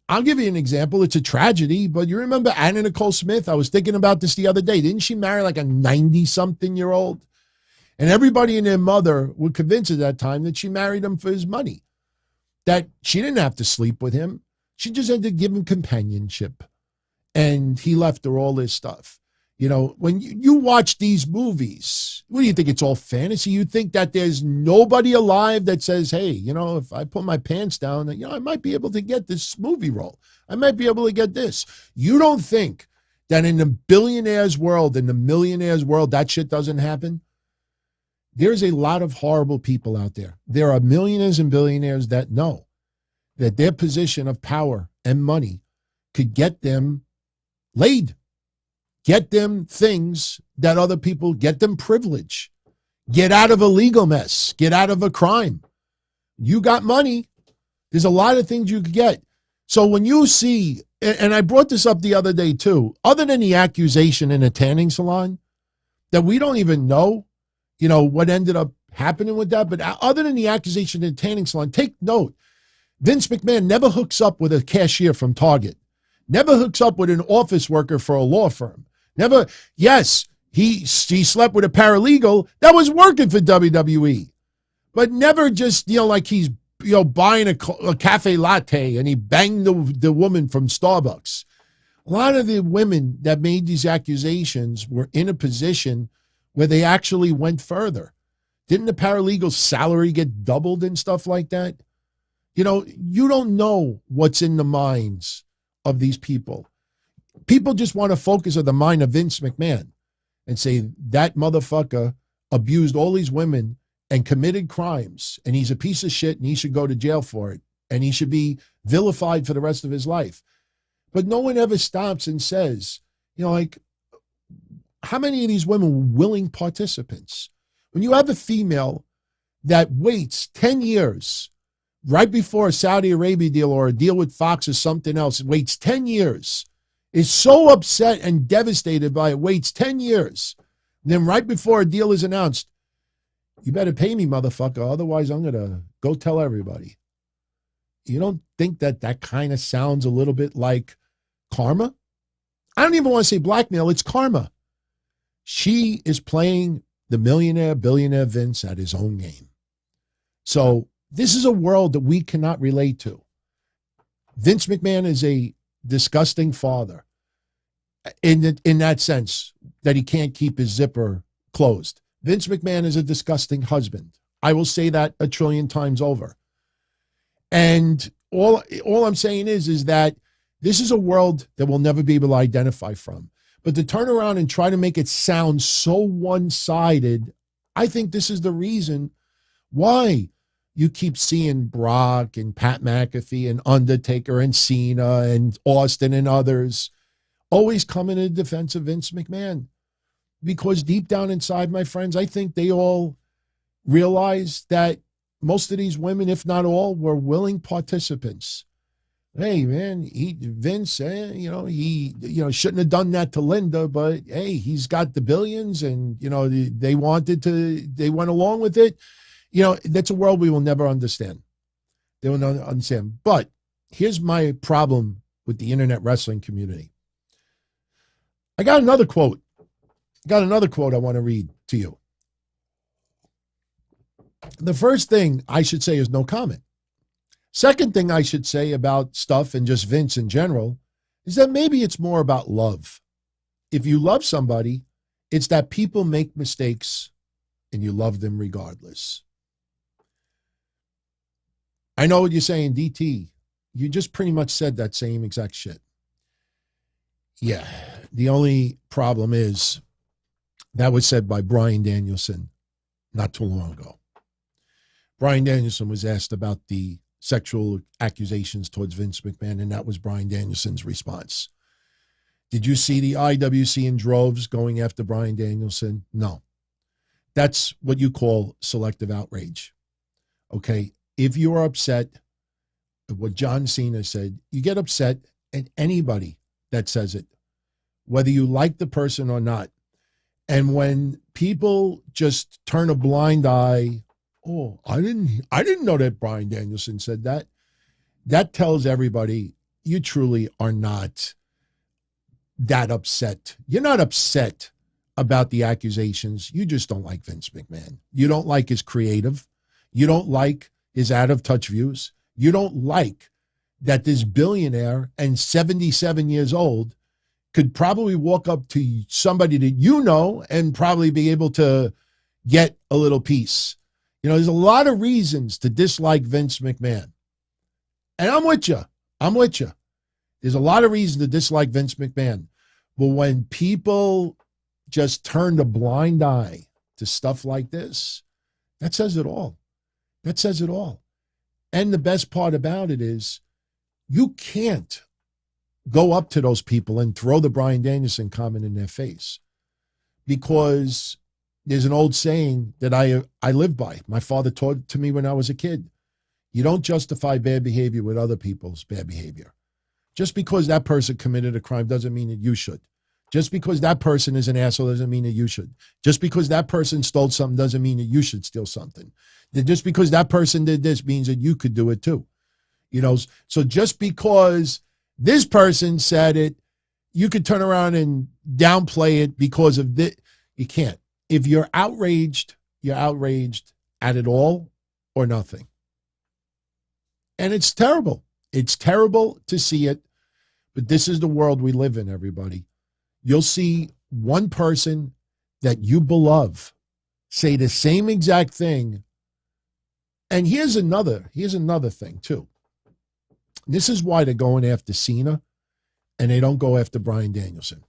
I'll give you an example. It's a tragedy, but you remember Anna Nicole Smith? I was thinking about this the other day. Didn't she marry like a 90-something-year-old? And everybody and their mother were convinced at that time that she married him for his money, that she didn't have to sleep with him. She just had to give him companionship. And he left her all this stuff. When you watch these movies, what do you think? It's all fantasy? You think that there's nobody alive that says, hey, if I put my pants down, I might be able to get this movie role. I might be able to get this. You don't think that in the billionaires world, in the millionaires world, that shit doesn't happen? There's a lot of horrible people out there. There are millionaires and billionaires that know that their position of power and money could get them laid, get them things that other people, get them privilege, get out of a legal mess, get out of a crime. You got money. There's a lot of things you could get. So when you see, and I brought this up the other day too, other than the accusation in a tanning salon, that we don't even know, what ended up happening with that. But other than the accusation in a tanning salon, take note, Vince McMahon never hooks up with a cashier from Target, never hooks up with an office worker for a law firm. Never, yes, he slept with a paralegal that was working for WWE, but never just, like he's, buying a cafe latte and he banged the woman from Starbucks. A lot of the women that made these accusations were in a position where they actually went further. Didn't the paralegal's salary get doubled and stuff like that? You don't know what's in the minds of these people. People just want to focus on the mind of Vince McMahon and say that motherfucker abused all these women and committed crimes, and he's a piece of shit and he should go to jail for it, and he should be vilified for the rest of his life. But no one ever stops and says, how many of these women were willing participants? When you have a female that waits 10 years right before a Saudi Arabia deal or a deal with Fox or something else, waits 10 years, is so upset and devastated by it, waits 10 years, and then right before a deal is announced, you better pay me, motherfucker, otherwise I'm going to go tell everybody. You don't think that kind of sounds a little bit like karma? I don't even want to say blackmail, it's karma. She is playing the millionaire, billionaire Vince at his own game. So this is a world that we cannot relate to. Vince McMahon is a disgusting father in that sense that he can't keep his zipper closed. Vince McMahon is a disgusting husband. I will say that a trillion times over. And all I'm saying is that this is a world that we'll never be able to identify from. But to turn around and try to make it sound so one-sided, I think this is the reason why you keep seeing Brock and Pat McAfee and Undertaker and Cena and Austin and others always coming in defense of Vince McMahon. Because deep down inside, my friends, I think they all realize that most of these women, if not all, were willing participants. Hey, man, Vince, he shouldn't have done that to Linda, but hey, he's got the billions, and they went along with it. That's a world we will never understand. They will not understand. But here's my problem with the internet wrestling community. I got another quote I want to read to you. The first thing I should say is no comment. Second thing I should say about stuff and just Vince in general is that maybe it's more about love. If you love somebody, it's that people make mistakes and you love them regardless. I know what you're saying, DT. You just pretty much said that same exact shit. Yeah, the only problem is that was said by Bryan Danielson not too long ago. Bryan Danielson was asked about the sexual accusations towards Vince McMahon, and that was Bryan Danielson's response. Did you see the IWC in droves going after Bryan Danielson? No. That's what you call selective outrage. Okay? If you are upset at what John Cena said, you get upset at anybody that says it, whether you like the person or not. And when people just turn a blind eye, oh, I didn't know that Bryan Danielson said that. That tells everybody you truly are not that upset. You're not upset about the accusations. You just don't like Vince McMahon. You don't like his creative. You don't like his out-of-touch views. You don't like that this billionaire and 77 years old could probably walk up to somebody that you know and probably be able to get a little piece. There's a lot of reasons to dislike Vince McMahon. And I'm with you. There's a lot of reasons to dislike Vince McMahon. But when people just turn a blind eye to stuff like this, that says it all. That says it all. And the best part about it is you can't go up to those people and throw the Bryan Danielson comment in their face, because there's an old saying that I live by. My father taught it to me when I was a kid. You don't justify bad behavior with other people's bad behavior. Just because that person committed a crime doesn't mean that you should. Just because that person is an asshole doesn't mean that you should. Just because that person stole something doesn't mean that you should steal something. Just because that person did this means that you could do it too. You know, so just because this person said it, you could turn around and downplay it because of this. You can't. If you're outraged at it all or nothing. And it's terrible. It's terrible to see it, but this is the world we live in, everybody. You'll see one person that you beloved say the same exact thing. And here's another thing too. This is why they're going after Cena and they don't go after Bryan Danielson.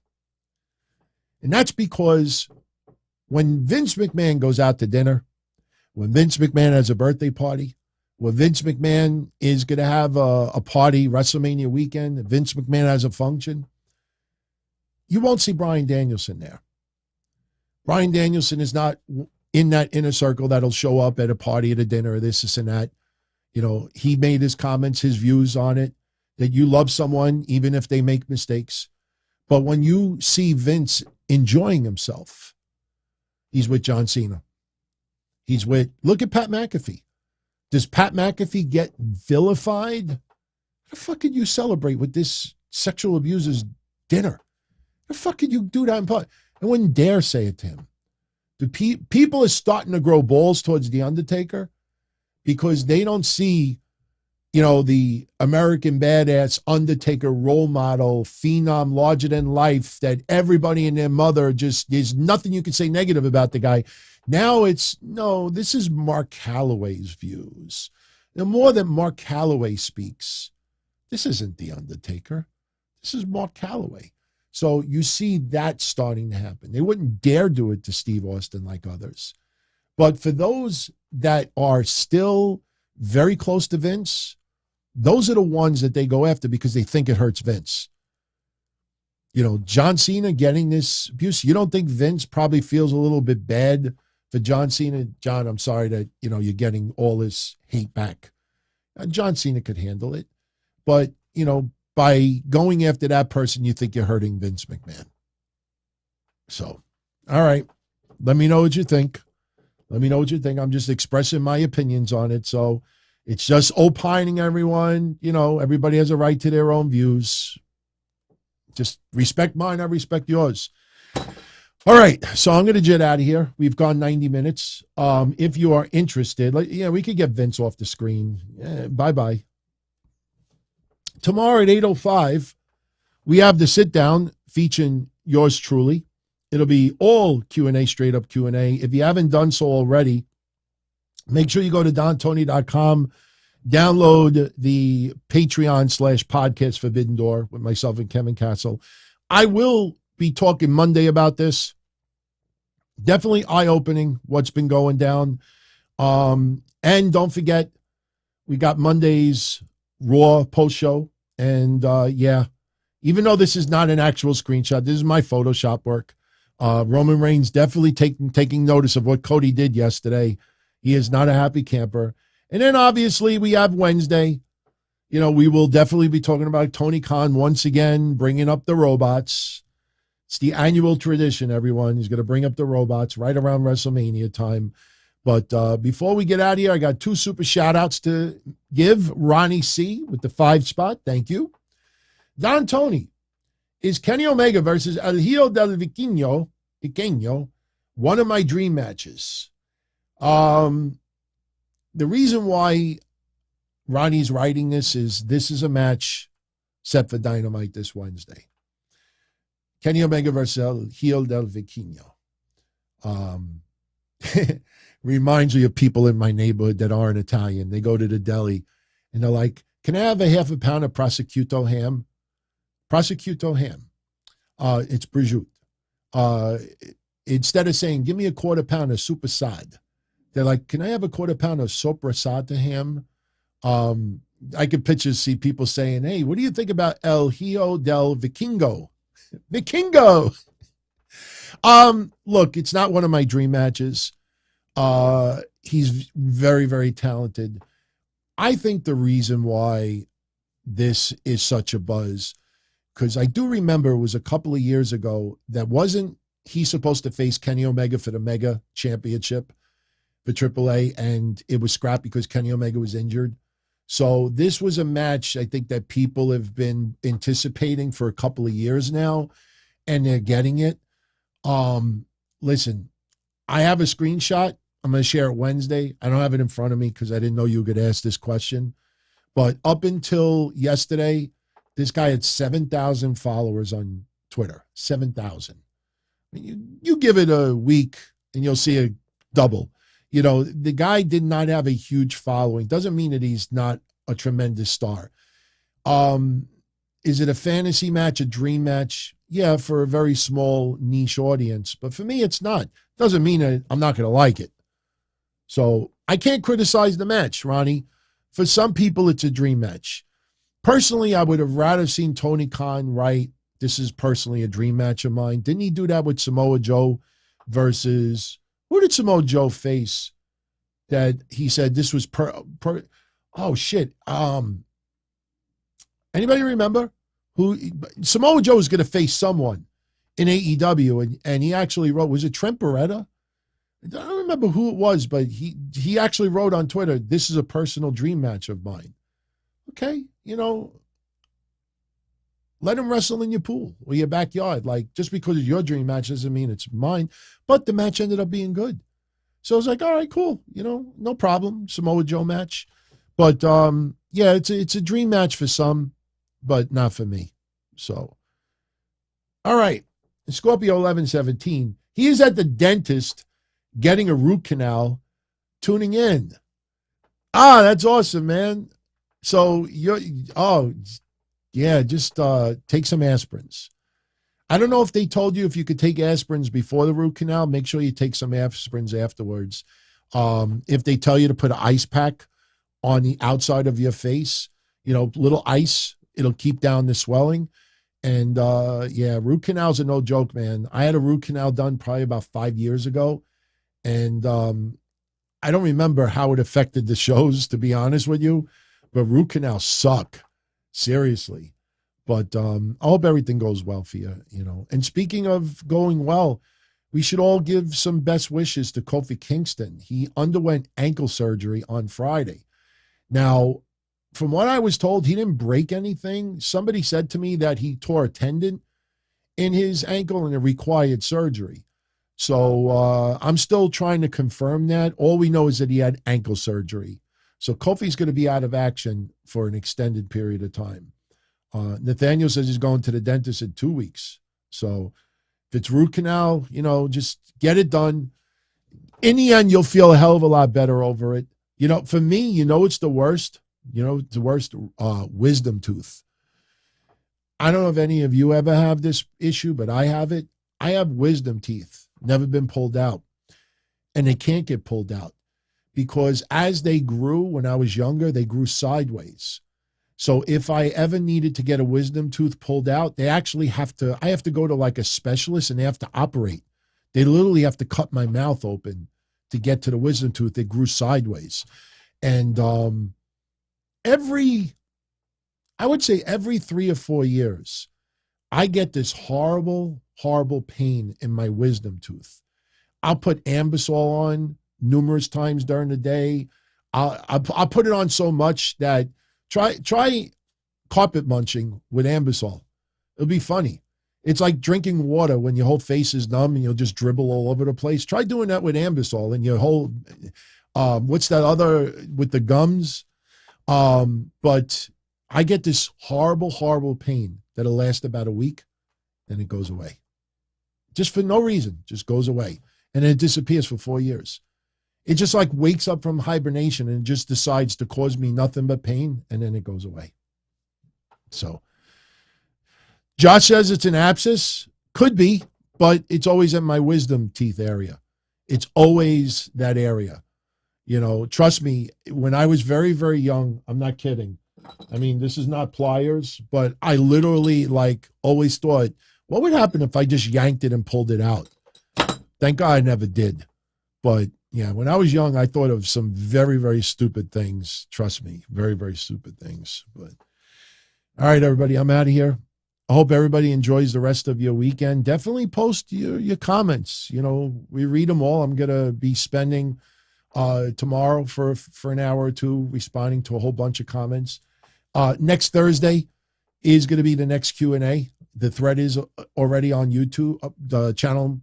And that's because when Vince McMahon goes out to dinner, when Vince McMahon has a birthday party, when Vince McMahon is going to have a party WrestleMania weekend, Vince McMahon has a function, you won't see Bryan Danielson there. Bryan Danielson is not in that inner circle that'll show up at a party, at a dinner, this and that. You know, he made his comments, his views on it, that you love someone even if they make mistakes. But when you see Vince enjoying himself, he's with John Cena. Look at Pat McAfee. Does Pat McAfee get vilified? How the fuck could you celebrate with this sexual abuser's dinner? How the fuck could you do that in public? I wouldn't dare say it to him. The people are starting to grow balls towards The Undertaker because they don't see, you know, the American badass Undertaker role model, phenom, larger than life, that everybody and their mother just, there's nothing you can say negative about the guy. Now it's, no, this is Mark Calloway's views. The more that Mark Calloway speaks, this isn't The Undertaker. This is Mark Calloway. So you see that starting to happen. They wouldn't dare do it to Steve Austin like others. But for those that are still very close to Vince, those are the ones that they go after because they think it hurts Vince. You know, John Cena getting this abuse. You don't think Vince probably feels a little bit bad for John Cena? John, I'm sorry that, you know, you're getting all this hate back. John Cena could handle it. But, you know, by going after that person, you think you're hurting Vince McMahon. So, all right. Let me know what you think. I'm just expressing my opinions on it. So it's just opining, everyone. You know, everybody has a right to their own views. Just respect mine. I respect yours. All right. So I'm going to jet out of here. We've gone 90 minutes. If you are interested, we could get Vince off the screen. Bye-bye. Tomorrow at 8:05, we have the sit-down featuring yours truly. It'll be all Q&A, straight-up Q&A. If you haven't done so already, make sure you go to DonTony.com, download the Patreon/podcast Forbidden Door with myself and Kevin Castle. I will be talking Monday about this. Definitely eye-opening what's been going down. And don't forget, we got Monday's Raw post-show. And even though this is not an actual screenshot, this is my Photoshop work. Roman Reigns definitely taking notice of what Cody did yesterday. He is not a happy camper. And then obviously we have Wednesday. You know, we will definitely be talking about Tony Khan once again, bringing up the robots. It's the annual tradition, everyone. He's going to bring up the robots right around WrestleMania time. But before we get out of here, I got 2 super shout-outs to give. Ronnie C. with the 5 spot. Thank you. Don Tony, is Kenny Omega versus El Hijo del Vikingo one of my dream matches? The reason why Ronnie's writing this is a match set for Dynamite this Wednesday. Kenny Omega versus El Hijo del Vikingo. Reminds me of people in my neighborhood that aren't Italian. They go to the deli and they're like, can I have a half a pound of prosciutto ham? Prosciutto ham. It's prosciutto. instead of saying, give me a quarter pound of super sad, they're like, can I have a quarter pound of soprasada ham? I could see people saying, hey, what do you think about El Hijo del Vikingo? Vikingo! Look, it's not one of my dream matches. He's very, very talented. I think the reason why this is such a buzz, because I do remember it was a couple of years ago that wasn't he supposed to face Kenny Omega for the Mega Championship for AAA, and it was scrapped because Kenny Omega was injured. So this was a match I think that people have been anticipating for a couple of years now, and they're getting it. Listen, I have a screenshot. I'm going to share it Wednesday. I don't have it in front of me because I didn't know you could ask this question. But up until yesterday, this guy had 7,000 followers on Twitter. 7,000. I mean, you give it a week and you'll see a double. You know, the guy did not have a huge following. Doesn't mean that he's not a tremendous star. Is it a fantasy match, a dream match? Yeah, for a very small niche audience. But for me, it's not. Doesn't mean that I'm not going to like it. So I can't criticize the match, Ronnie. For some people, it's a dream match. Personally, I would have rather seen Tony Khan write, this is personally a dream match of mine. Didn't he do that with Samoa Joe versus, who did Samoa Joe face that he said this was oh shit. Anybody remember who Samoa Joe was going to face someone in AEW and he actually wrote, was it Trent Beretta? I don't remember who it was, but he actually wrote on Twitter, this is a personal dream match of mine. Okay, you know, let him wrestle in your pool or your backyard. Like, just because it's your dream match doesn't mean it's mine. But the match ended up being good. So I was like, all right, cool. You know, no problem. Samoa Joe match. But, yeah, it's a dream match for some, but not for me. So, all right. Scorpio 1117. He is at the dentist getting a root canal, tuning in. Ah, that's awesome, man. So just take some aspirins. I don't know if they told you if you could take aspirins before the root canal. Make sure you take some aspirins afterwards. If they tell you to put an ice pack on the outside of your face, you know, little ice, it'll keep down the swelling. And root canals are no joke, man. I had a root canal done probably about 5 years ago. And I don't remember how it affected the shows, to be honest with you, but root canals suck, seriously. But I hope everything goes well for you, you know. And speaking of going well, we should all give some best wishes to Kofi Kingston. He underwent ankle surgery on Friday. Now, from what I was told, he didn't break anything. Somebody said to me that he tore a tendon in his ankle and it required surgery. So I'm still trying to confirm that. All we know is that he had ankle surgery. So Kofi's going to be out of action for an extended period of time. Nathaniel says he's going to the dentist in 2 weeks. So if it's root canal, you know, just get it done. In the end, you'll feel a hell of a lot better over it. You know, for me, you know, it's the worst. You know, it's the worst, wisdom tooth. I don't know if any of you ever have this issue, but I have it. I have wisdom teeth, never been pulled out. And they can't get pulled out because as they grew when I was younger, they grew sideways. So if I ever needed to get a wisdom tooth pulled out, I have to go to like a specialist and they have to operate. They literally have to cut my mouth open to get to the wisdom tooth. It grew sideways. And every 3 or 4 years, I get this horrible, horrible pain in my wisdom tooth. I'll put Ambisol on numerous times during the day. I'll put it on so much that try carpet munching with Ambisol. It'll be funny. It's like drinking water when your whole face is numb and you'll just dribble all over the place. Try doing that with Ambisol and your whole, what's that other with the gums? But I get this horrible, horrible pain that'll last about a week, then it goes away. Just for no reason, just goes away. And then it disappears for 4 years. It just like wakes up from hibernation and just decides to cause me nothing but pain, and then it goes away. So Josh says it's an abscess. Could be, but it's always in my wisdom teeth area. It's always that area. You know, trust me, when I was very, very young, I'm not kidding. I mean, this is not pliers, but I literally like always thought, what would happen if I just yanked it and pulled it out? Thank God I never did. But yeah, when I was young, I thought of some very, very stupid things. Trust me, very, very stupid things. But all right, everybody, I'm out of here. I hope everybody enjoys the rest of your weekend. Definitely post your comments. You know, we read them all. I'm going to be spending tomorrow for an hour or two responding to a whole bunch of comments. Next Thursday is going to be the next Q&A. The thread is already on YouTube, the channel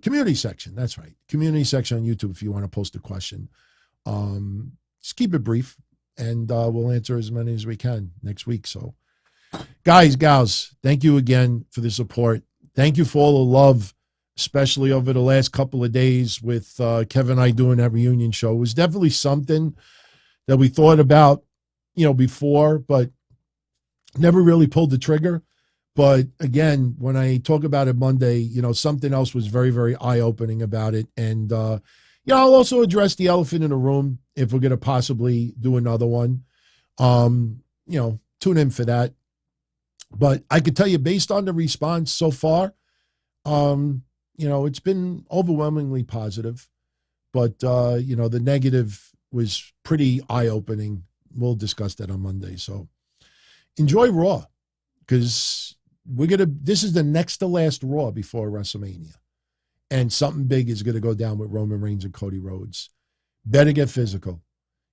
community section. That's right. Community section on YouTube if you want to post a question. Just keep it brief, and we'll answer as many as we can next week. So, guys, gals, thank you again for the support. Thank you for all the love, especially over the last couple of days with Kevin and I doing that reunion show. It was definitely something that we thought about, you know, before, but never really pulled the trigger. But again, when I talk about it Monday, you know, something else was very, very eye-opening about it. And, yeah, I'll also address the elephant in the room if we're going to possibly do another one. You know, tune in for that. But I could tell you, based on the response so far, you know, it's been overwhelmingly positive. But, you know, the negative was pretty eye-opening. We'll discuss that on Monday. So enjoy Raw, because this is the next to last Raw before WrestleMania. And something big is going to go down with Roman Reigns and Cody Rhodes. Better get physical.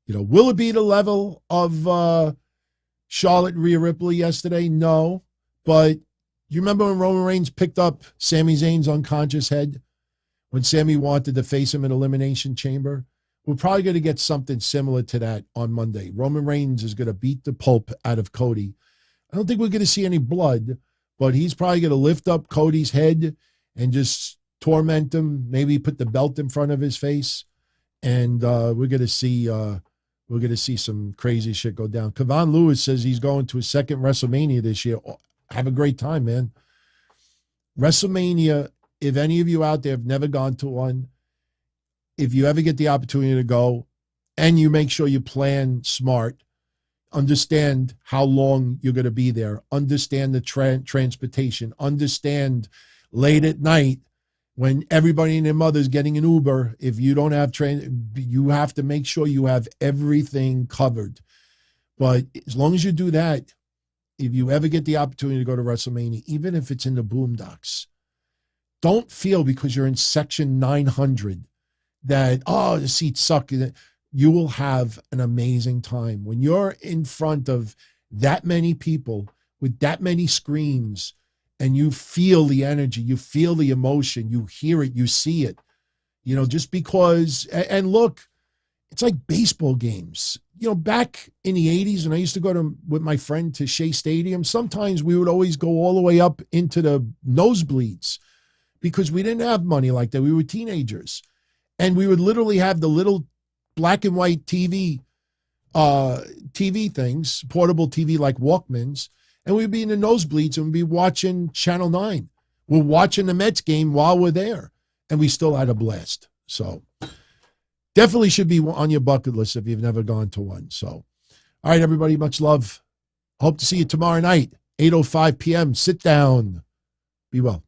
You know, will it be the level of Charlotte Rhea Ripley yesterday? No. But you remember when Roman Reigns picked up Sami Zayn's unconscious head when Sami wanted to face him in Elimination Chamber? We're probably going to get something similar to that on Monday. Roman Reigns is going to beat the pulp out of Cody. I don't think we're going to see any blood, but he's probably going to lift up Cody's head and just torment him, maybe put the belt in front of his face, and we're going to see some crazy shit go down. Kevon Lewis says he's going to his second WrestleMania this year. Oh, have a great time, man. WrestleMania, if any of you out there have never gone to one, if you ever get the opportunity to go, and you make sure you plan smart, understand how long you're going to be there, understand the transportation, understand late at night when everybody and their mother's getting an Uber, if you don't have you have to make sure you have everything covered. But as long as you do that, if you ever get the opportunity to go to WrestleMania, even if it's in the boondocks, don't feel because you're in section 900 that, oh, the seats suck. You will have an amazing time. When you're in front of that many people with that many screens and you feel the energy, you feel the emotion, you hear it, you see it, you know, just because, and look, it's like baseball games. You know, back in the 80s when I used to go with my friend to Shea Stadium, sometimes we would always go all the way up into the nosebleeds because we didn't have money like that. We were teenagers. And we would literally have the little black and white TV things, portable TV like Walkmans, and we'd be in the nosebleeds and we'd be watching Channel 9. We're watching the Mets game while we're there, and we still had a blast. So definitely should be on your bucket list if you've never gone to one. So, all right, everybody, much love. Hope to see you tomorrow night, 8:05 p.m. Sit down. Be well.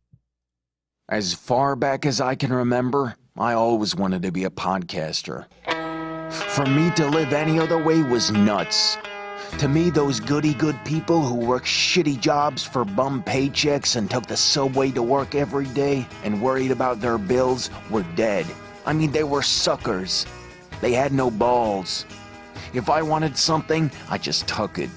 As far back as I can remember, I always wanted to be a podcaster. For me to live any other way was nuts. To me, those goody-good people who worked shitty jobs for bum paychecks and took the subway to work every day and worried about their bills were dead. I mean, they were suckers. They had no balls. If I wanted something, I just took it.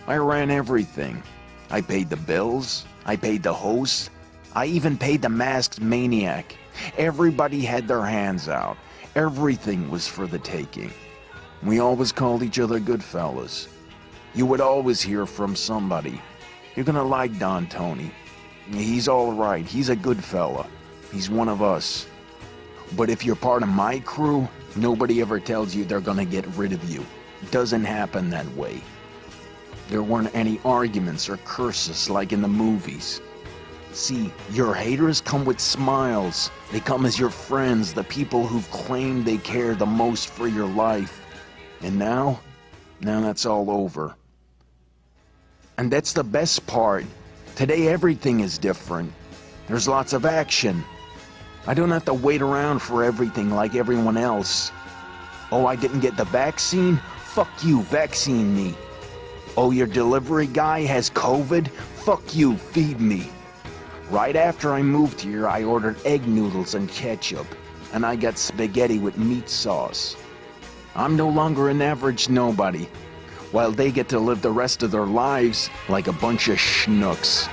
I ran everything. I paid the bills. I paid the host. I even paid the masked maniac. Everybody had their hands out. Everything was for the taking. We always called each other good fellas. You would always hear from somebody. You're gonna like Don Tony. He's all right. He's a good fella. He's one of us. But if you're part of my crew, nobody ever tells you they're gonna get rid of you. It doesn't happen that way. There weren't any arguments or curses like in the movies. See, your haters come with smiles. They come as your friends, the people who've claimed they care the most for your life. And now that's all over. And that's the best part. Today everything is different. There's lots of action. I don't have to wait around for everything like everyone else. Oh, I didn't get the vaccine? Fuck you, vaccine me. Oh, your delivery guy has COVID? Fuck you, feed me. Right after I moved here, I ordered egg noodles and ketchup, and I got spaghetti with meat sauce. I'm no longer an average nobody, while they get to live the rest of their lives like a bunch of schnooks.